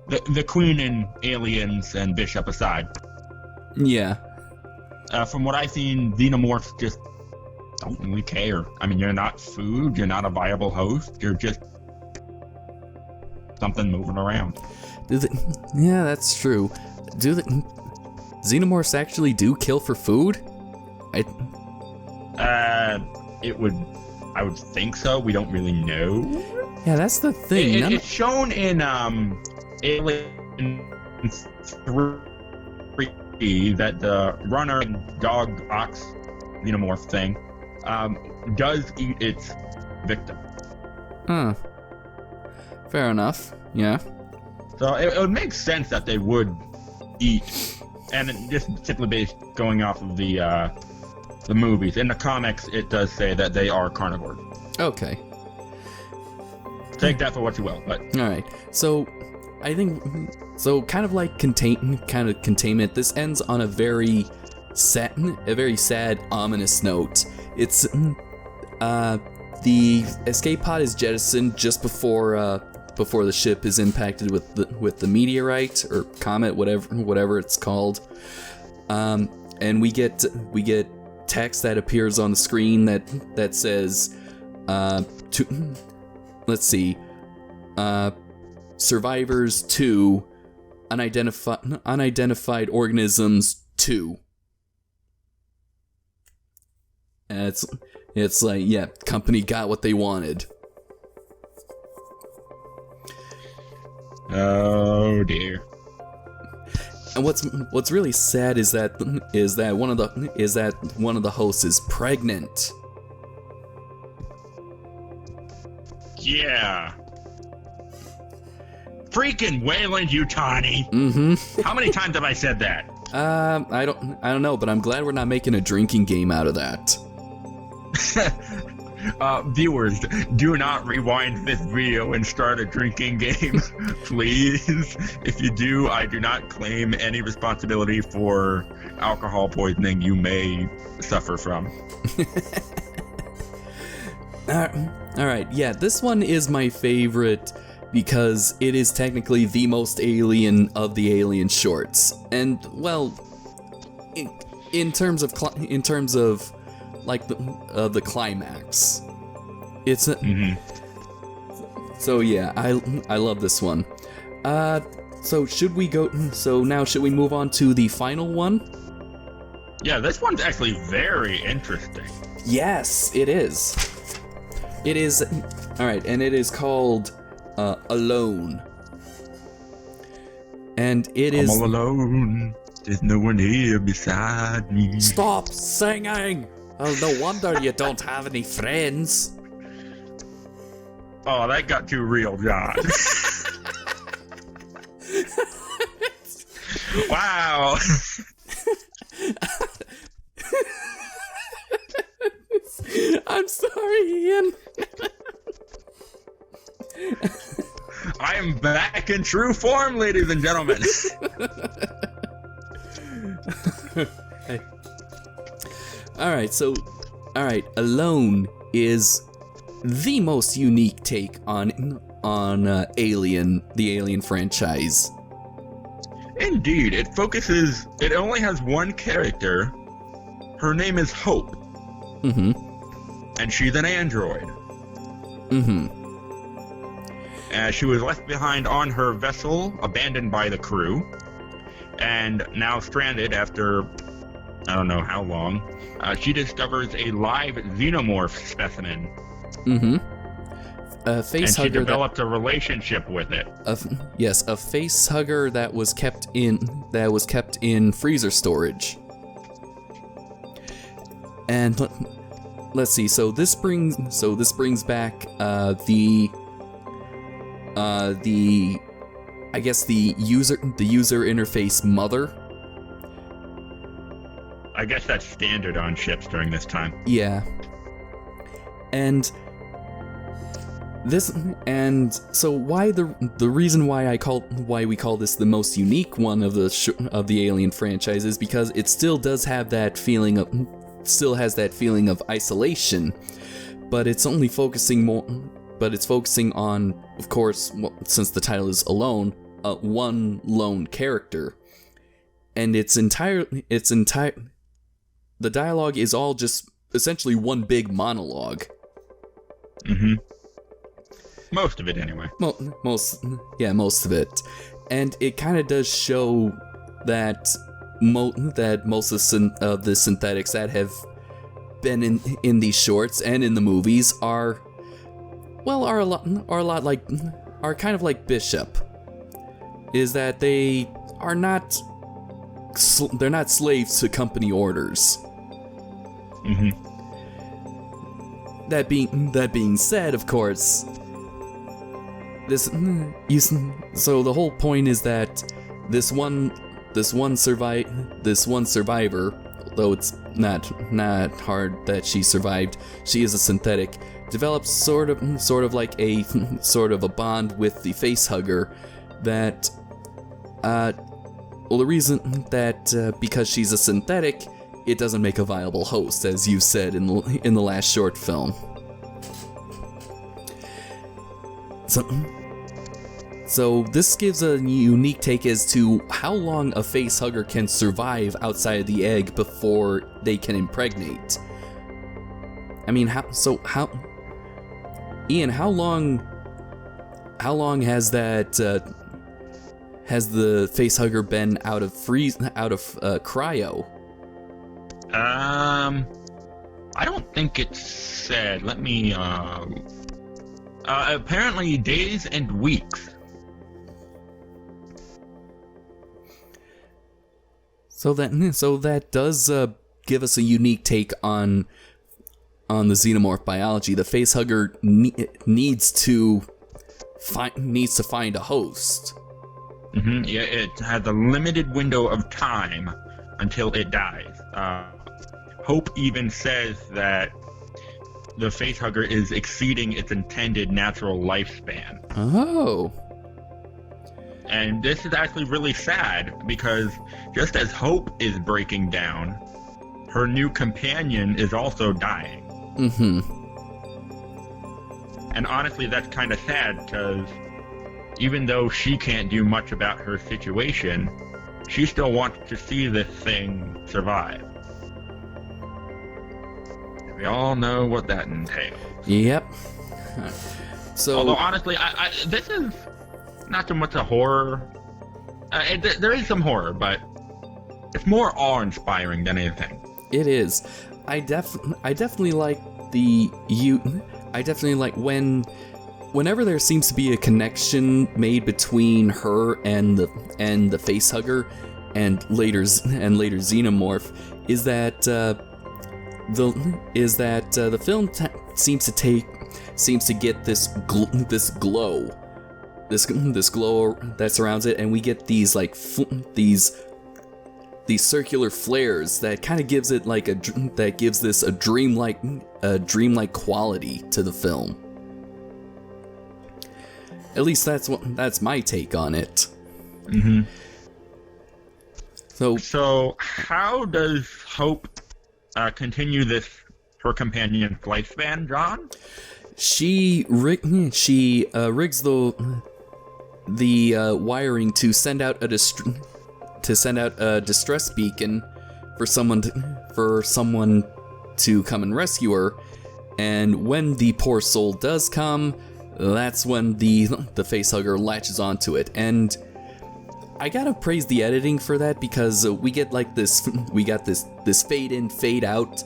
Speaker 2: the Queen and Aliens and Bishop aside.
Speaker 1: Yeah.
Speaker 2: From what I've seen, xenomorphs just don't really care. I mean, you're not food, you're not a viable host, you're just something moving around.
Speaker 1: Yeah, that's true. Do the xenomorphs actually do kill for food?
Speaker 2: I would think so. We don't really know.
Speaker 1: Yeah, that's the thing.
Speaker 2: It's shown in Alien 3 that the runner and dog ox xenomorph thing does eat its victim.
Speaker 1: Huh. Fair enough. Yeah.
Speaker 2: So it would make sense that they would eat, and just simply based going off of the movies. In the comics, it does say that they are carnivores.
Speaker 1: Okay.
Speaker 2: Take that for what you will. But
Speaker 1: all right. So, I think kind of like Containment. This ends on a very sad, ominous note. It's the escape pod is jettisoned just before the ship is impacted with the meteorite or comet, whatever it's called. And we get text that appears on the screen that says, let's see, survivors 2, unidentified organisms 2. And it's like, yeah, company got what they wanted.
Speaker 2: Oh dear.
Speaker 1: And what's really sad is that one of the hosts is pregnant.
Speaker 2: Yeah. Freaking Wayland Yutani.
Speaker 1: Mm-hmm.
Speaker 2: How many times have I said that?
Speaker 1: I don't know, but I'm glad we're not making a drinking game out of that.
Speaker 2: Viewers, do not rewind this video and start a drinking game, please. If you do, I do not claim any responsibility for alcohol poisoning you may suffer from.
Speaker 1: Alright, yeah, this one is my favorite because it is technically the most alien of the Alien shorts. And, well, in terms of like the climax. It's So yeah, I love this one. So should we move on to the final one?
Speaker 2: Yeah, this one's actually very interesting.
Speaker 1: Yes, it is. It is. All right, and it is called Alone. And it is.
Speaker 2: I'm all alone. There's no one here beside me.
Speaker 1: Stop singing! Oh, no wonder you don't have any friends.
Speaker 2: Oh, that got too real, John. Wow.
Speaker 1: I'm sorry, Ian.
Speaker 2: I am back in true form, ladies and gentlemen.
Speaker 1: Hey. Alright, Alone is the most unique take on Alien, the Alien franchise.
Speaker 2: Indeed, it only has one character. Her name is Hope. And she's an android. She was left behind on her vessel, abandoned by the crew, and now stranded after I don't know how long. She discovers a live xenomorph specimen.
Speaker 1: A face
Speaker 2: and
Speaker 1: hugger.
Speaker 2: She developed a relationship with it.
Speaker 1: Yes, a face hugger that was kept in freezer storage. And let's see. So this brings back the I guess the user interface mother.
Speaker 2: I guess that's standard on ships during this time.
Speaker 1: Yeah. And so why the reason why we call this the most unique one of the Alien franchise is because it still has that feeling of isolation, but it's only focusing on, of course, since the title is Alone, one lone character, and the dialogue is all just essentially one big monologue.
Speaker 2: Most of it, anyway.
Speaker 1: Most of it, and it kind of does show that most of the synthetics that have been in these shorts and in the movies are kind of like Bishop. Is that they're not slaves to company orders. That being said, of course, so the whole point is that this one survivor, though it's not hard that she survived, she is a synthetic, develops sort of like a bond with the facehugger that the reason that because she's a synthetic, it doesn't make a viable host, as you said in the last short film. So this gives a unique take as to how long a facehugger can survive outside of the egg before they can impregnate. I mean, Ian, how long has has the facehugger been out of cryo?
Speaker 2: I don't think it's said. Let me apparently days and weeks.
Speaker 1: So that does give us a unique take on the xenomorph biology. The facehugger needs to find a host.
Speaker 2: Yeah, it has a limited window of time until it dies. Hope even says that the facehugger is exceeding its intended natural lifespan.
Speaker 1: Oh.
Speaker 2: And this is actually really sad because just as Hope is breaking down, her new companion is also dying. And honestly, that's kind of sad because even though she can't do much about her situation, she still wants to see this thing survive. We all know what that entails.
Speaker 1: Yep. So,
Speaker 2: although honestly, I this is not so much a horror. There is some horror, but it's more awe-inspiring than anything.
Speaker 1: It is. I definitely like whenever there seems to be a connection made between her and the facehugger and later xenomorph, is that the film seems to get this glow that surrounds it, and we get these these circular flares that kind of gives it this a dreamlike quality to the film. At least that's my take on it.
Speaker 2: So how does Hope continue her companion's lifespan, John?
Speaker 1: She rigs the wiring to send out a distress beacon for someone to come and rescue her. And when the poor soul does come, that's when the facehugger latches onto it. And I gotta praise the editing for that, because we get like this, we got this fade in, fade out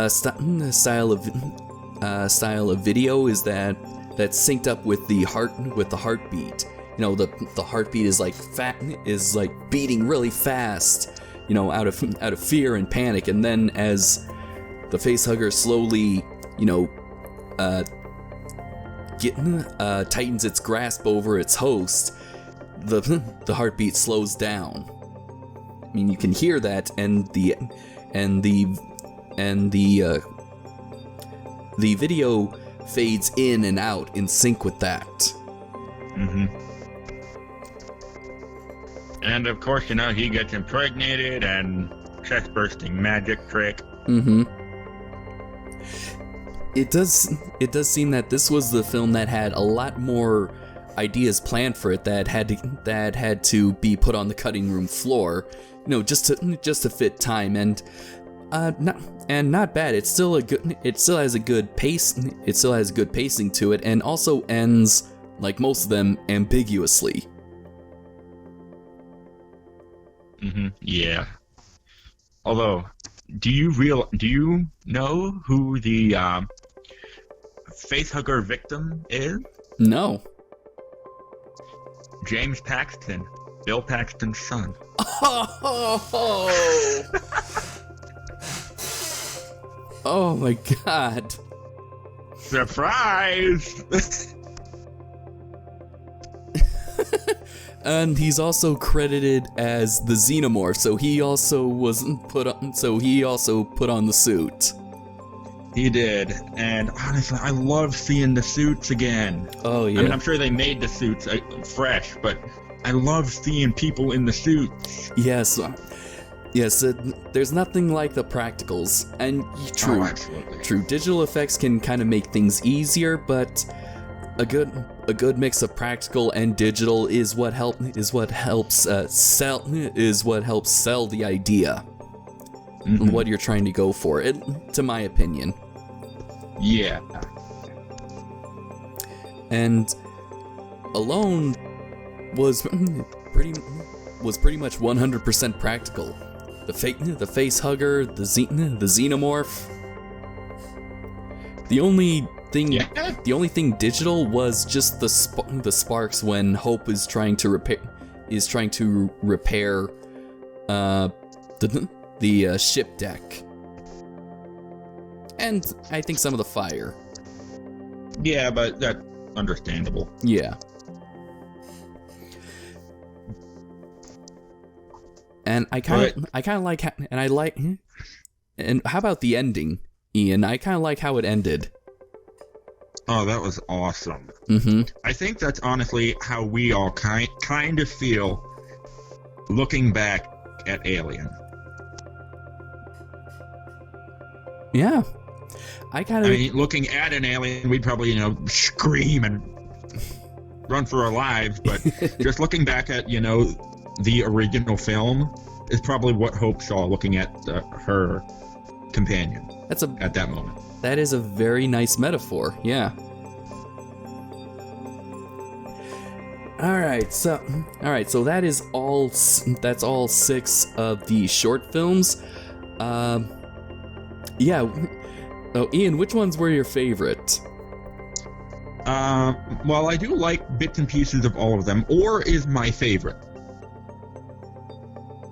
Speaker 1: style of video is that's synced up with the heartbeat. You know, the heartbeat is like beating really fast, you know, out of fear and panic. And then as the facehugger slowly, you know, tightens its grasp over its host, the heartbeat slows down. I mean, you can hear that, and the video fades in and out in sync with that.
Speaker 2: Mm-hmm. And of course, you know, he gets impregnated and chest-bursting magic trick.
Speaker 1: Mm-hmm. It does seem that this was the film that had a lot more ideas planned for it that had to be put on the cutting room floor, you know, just to fit time, and not bad. It still has a good pace. It still has good pacing to it, and also ends, like most of them, ambiguously.
Speaker 2: Mm-hmm. Yeah. Although, do you know who the facehugger victim is?
Speaker 1: No.
Speaker 2: James Paxton, Bill Paxton's son.
Speaker 1: Oh, oh my God.
Speaker 2: Surprise!
Speaker 1: And he's also credited as the Xenomorph, so he also put on the suit.
Speaker 2: He did, and honestly, I love seeing the suits again.
Speaker 1: Oh yeah.
Speaker 2: I mean, I'm sure they made the suits fresh, but I love seeing people in the suits.
Speaker 1: Yes. Yes, there's nothing like the practicals, and true, digital effects can kind of make things easier, but a good mix of practical and digital is what helps sell the idea. Mm-hmm. What you're trying to go for, to my opinion.
Speaker 2: Yeah.
Speaker 1: And Alone was pretty much 100% practical. The face hugger, the xenomorph. The only thing digital was just the sparks when Hope is trying to repair the ship deck, and I think some of the fire.
Speaker 2: Yeah, but that's understandable.
Speaker 1: Yeah. And I kind of like, and how about the ending, Ian? I kind of like how it ended.
Speaker 2: Oh, that was awesome.
Speaker 1: Mm-hmm.
Speaker 2: I think that's honestly how we all kind of feel looking back at Alien.
Speaker 1: Yeah. I mean,
Speaker 2: looking at an alien, we'd probably, scream and run for our lives, but just looking back at, the original film is probably what Hope saw looking at her companion at that moment.
Speaker 1: That is a very nice metaphor, yeah. All right, so that's all 6 of the short films. Yeah. Oh, Ian, which ones were your favorite?
Speaker 2: Well, I do like bits and pieces of all of them. Or is my favorite.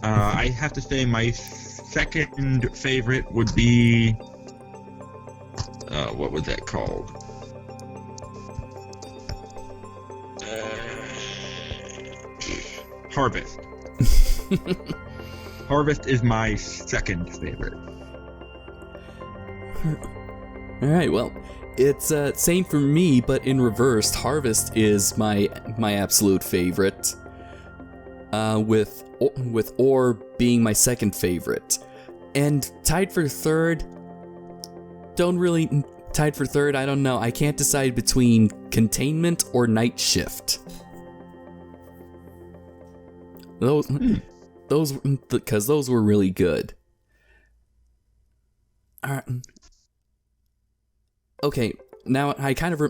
Speaker 2: I have to say my second favorite would be... what was that called? Harvest. Harvest is my second favorite.
Speaker 1: Alright, well, it's same for me, but in reverse. Harvest is my absolute favorite, with Ore being my second favorite. And tied for third, I don't know. I can't decide between Containment or Night Shift. Those because those were really good. Okay, now I kind of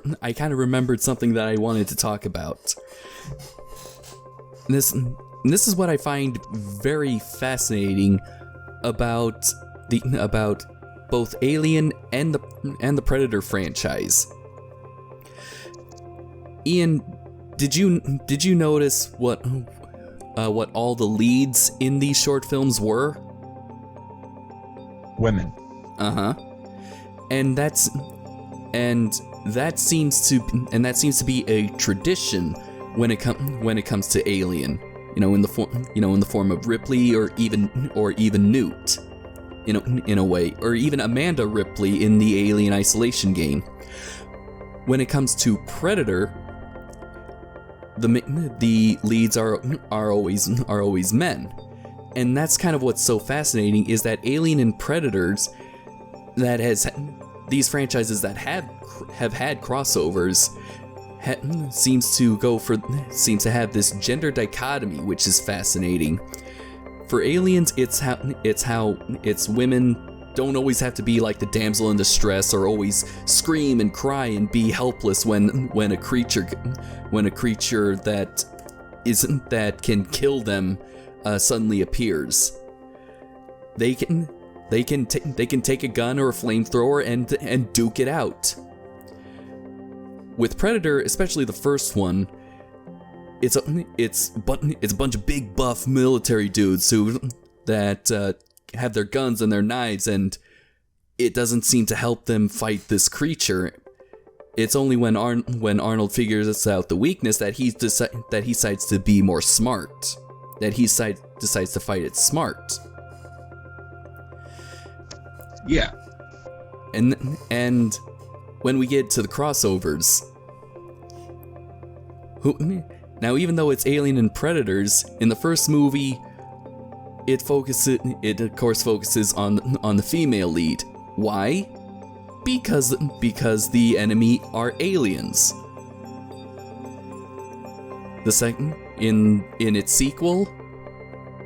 Speaker 1: remembered something that I wanted to talk about. This is what I find very fascinating about both Alien and the Predator franchise. Ian, did you notice what all the leads in these short films were?
Speaker 2: Women.
Speaker 1: Uh-huh. And that seems to be a tradition when it comes to Alien. In the form of Ripley or even Newt. In a way, or even Amanda Ripley in the Alien Isolation game. When it comes to Predator, the leads are always men, and that's kind of what's so fascinating, is that Alien and Predators, these franchises that have had crossovers, seems to have this gender dichotomy, which is fascinating. For Aliens, it's women don't always have to be like the damsel in distress or always scream and cry and be helpless when a creature that can kill them suddenly appears. They can take a gun or a flamethrower and duke it out. With Predator, especially the first one, it's a bunch of big buff military dudes that have their guns and their knives, and it doesn't seem to help them fight this creature. It's only when Arnold figures out the weakness that he decides to be more smart, that he decides to fight it smart.
Speaker 2: Yeah.
Speaker 1: And when we get to the crossovers, now even though it's Alien and Predators, in the first movie, it of course focuses on the female lead. Why? Because the enemy are aliens. The second in its sequel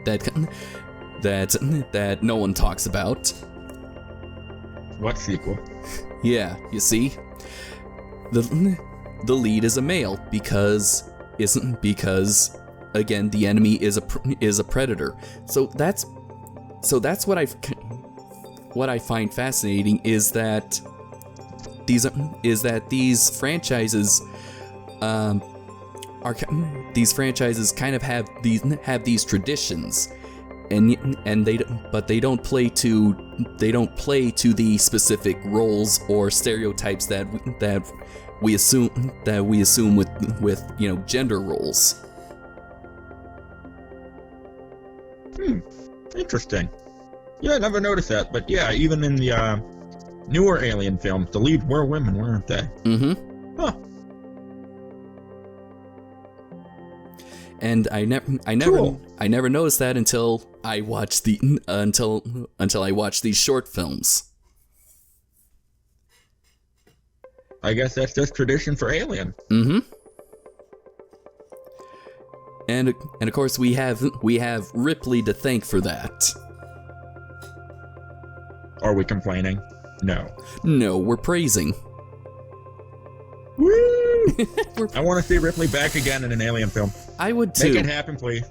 Speaker 1: that no one talks about.
Speaker 2: What sequel?
Speaker 1: Yeah, you see, the lead is a male because again the enemy is a predator. So that's what I find fascinating is that these franchises kind of have these traditions, and they don't play to the specific roles or stereotypes that we assume with gender roles.
Speaker 2: Interesting. Yeah, I never noticed that, but yeah, even in the newer Alien films, the lead were women, weren't they?
Speaker 1: Mm-hmm.
Speaker 2: Huh.
Speaker 1: And I never noticed that until I watched until I watched these short films.
Speaker 2: I guess that's just tradition for Alien.
Speaker 1: Mm-hmm. And of course we have Ripley to thank for that.
Speaker 2: Are we complaining? No,
Speaker 1: we're praising.
Speaker 2: Woo! I want to see Ripley back again in an Alien film.
Speaker 1: I would too.
Speaker 2: Make it happen, please.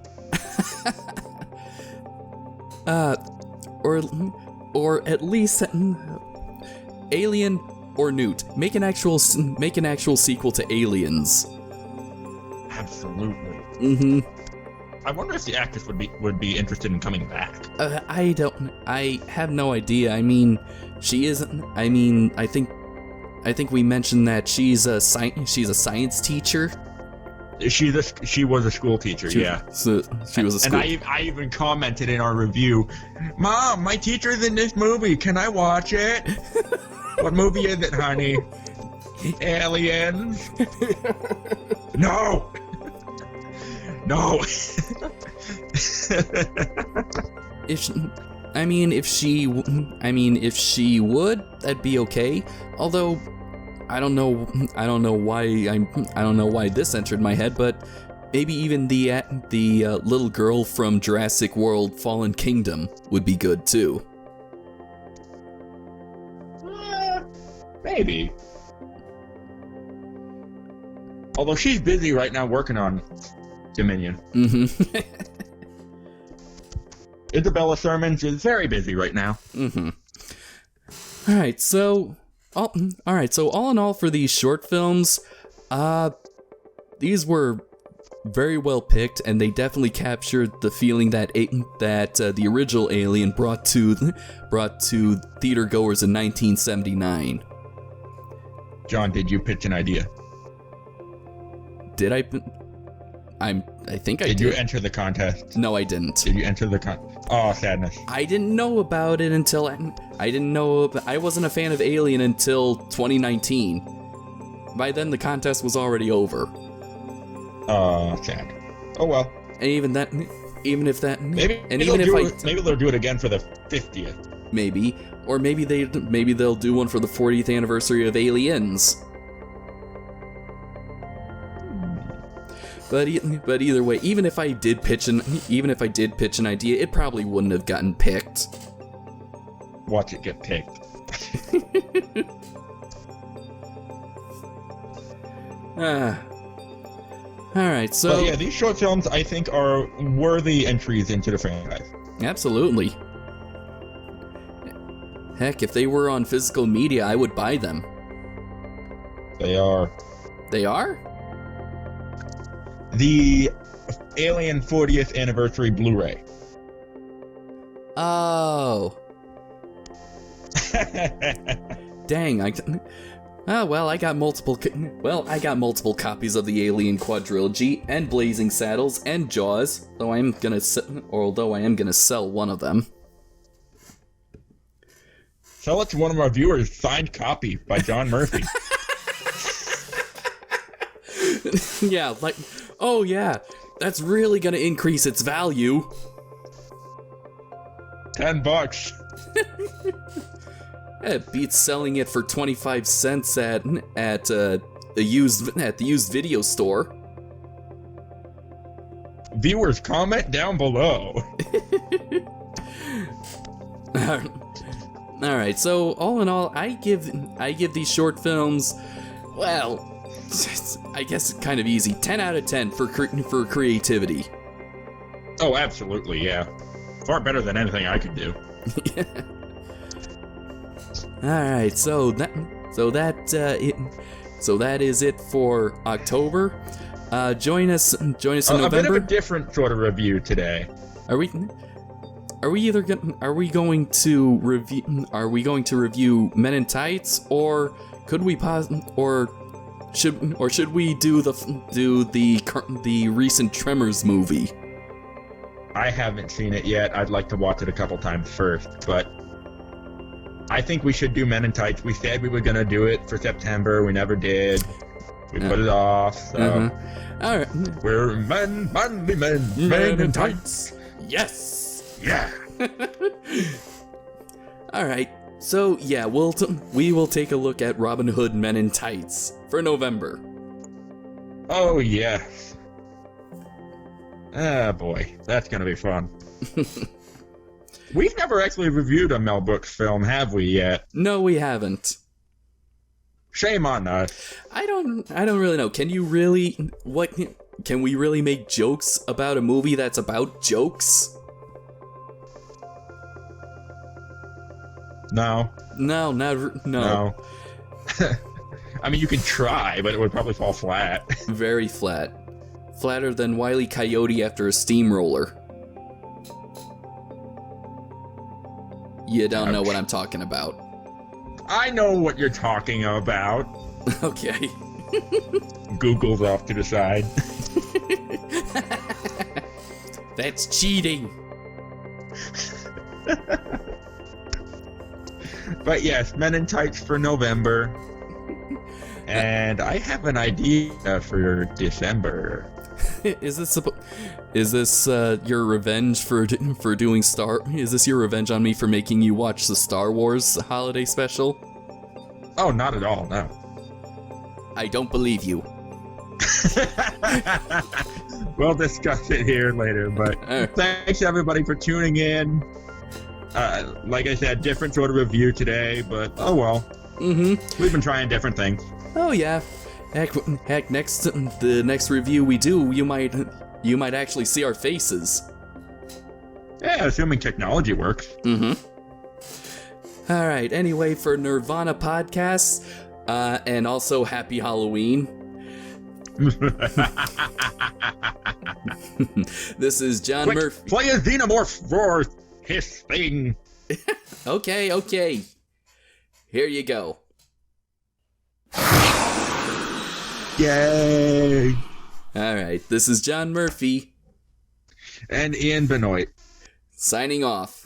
Speaker 1: Or at least Alien or Newt. Make an actual sequel to Aliens.
Speaker 2: Absolutely.
Speaker 1: Mm-hmm.
Speaker 2: I wonder if the actress would be interested in coming back.
Speaker 1: I have no idea. I mean, she isn't. I mean, I think we mentioned that she's a science teacher.
Speaker 2: She was a school teacher, yeah.
Speaker 1: So she was a school.
Speaker 2: And I even commented in our review, "Mom, my teacher's in this movie. Can I watch it?" What movie is it, honey? Aliens? No. No.
Speaker 1: If she would, that'd be okay. Although I don't know why this entered my head, but maybe even the little girl from Jurassic World: Fallen Kingdom would be good too.
Speaker 2: Maybe. Although she's busy right now working on Dominion.
Speaker 1: Mm-hmm.
Speaker 2: Isabella Sermons is very busy right now.
Speaker 1: Mm-hmm. All right, so all in all for these short films, these were very well picked, and they definitely captured the feeling that the original Alien brought to theater goers in 1979.
Speaker 2: John, did you pitch an idea?
Speaker 1: Did I? I think I did.
Speaker 2: Did you enter the contest?
Speaker 1: No, I didn't.
Speaker 2: Did you enter the contest? Oh, sadness.
Speaker 1: I didn't know about it until I wasn't a fan of Alien until 2019. By then, the contest was already over.
Speaker 2: Sad. Oh well.
Speaker 1: And even if
Speaker 2: maybe they'll do it again for the 50th.
Speaker 1: Maybe, or maybe they'll do one for the 40th anniversary of Aliens. But either way, even if I did pitch an idea, it probably wouldn't have gotten picked.
Speaker 2: Watch it get picked.
Speaker 1: Alright, so...
Speaker 2: But yeah, these short films, I think, are worthy entries into the franchise.
Speaker 1: Absolutely. Heck, if they were on physical media, I would buy them.
Speaker 2: They are.
Speaker 1: They are?
Speaker 2: The Alien 40th Anniversary Blu-ray.
Speaker 1: Oh. Dang, I got multiple copies of the Alien quadrilogy and Blazing Saddles and Jaws, although I am gonna sell one of them.
Speaker 2: Sell it to one of our viewers, signed copy by John Murphy.
Speaker 1: Yeah, like, oh yeah, that's really gonna increase its value.
Speaker 2: $10.
Speaker 1: It beats selling it for 25 cents at the used video store.
Speaker 2: Viewers, comment down below.
Speaker 1: All right, so all in all, I give these short films, well, I guess it's kind of easy. 10 out of 10 for creativity.
Speaker 2: Oh, absolutely, yeah. Far better than anything I could do.
Speaker 1: All right, so that is it for October. Join us in November.
Speaker 2: A bit of a different sort of review today.
Speaker 1: Are we going to review Men in Tights, or should we do the recent Tremors movie?
Speaker 2: I haven't seen it yet. I'd like to watch it a couple times first, but I think we should do Men in Tights. We said we were gonna do it for September. We never did. We put it off. So
Speaker 1: all right,
Speaker 2: we're manly men in tights.
Speaker 1: Yes.
Speaker 2: Yeah.
Speaker 1: All right. So yeah, we will take a look at Robin Hood Men in Tights for November.
Speaker 2: Oh yes. Ah boy, that's gonna be fun. We've never actually reviewed a Mel Brooks film, have we yet?
Speaker 1: No, we haven't.
Speaker 2: Shame on us.
Speaker 1: I don't really know. Can we really make jokes about a movie that's about jokes?
Speaker 2: No.
Speaker 1: No.
Speaker 2: I mean, you can try, but it would probably fall flat.
Speaker 1: Very flat. Flatter than Wile E. Coyote after a steamroller. You don't know what I'm talking about.
Speaker 2: I know what you're talking about.
Speaker 1: Okay.
Speaker 2: Google's off to the side.
Speaker 1: That's cheating.
Speaker 2: But yes, Men in Tights for November. And I have an idea for December.
Speaker 1: Is this your revenge for doing Is this your revenge on me for making you watch the Star Wars holiday special?
Speaker 2: Oh, not at all, no.
Speaker 1: I don't believe you.
Speaker 2: We'll discuss it here later, but thanks everybody for tuning in. Like I said, different sort of review today, but oh well.
Speaker 1: Mm-hmm.
Speaker 2: We've been trying different things.
Speaker 1: Oh yeah. Heck, the next review we do, you might actually see our faces.
Speaker 2: Yeah, assuming technology works.
Speaker 1: Mm-hmm. All right. Anyway, for Nerdvana podcast, and also Happy Halloween. This is John Murphy.
Speaker 2: Play a xenomorph roar hiss thing.
Speaker 1: Okay. Here you go.
Speaker 2: Yay!
Speaker 1: All right. This is John Murphy.
Speaker 2: And Ian Benoit.
Speaker 1: Signing off.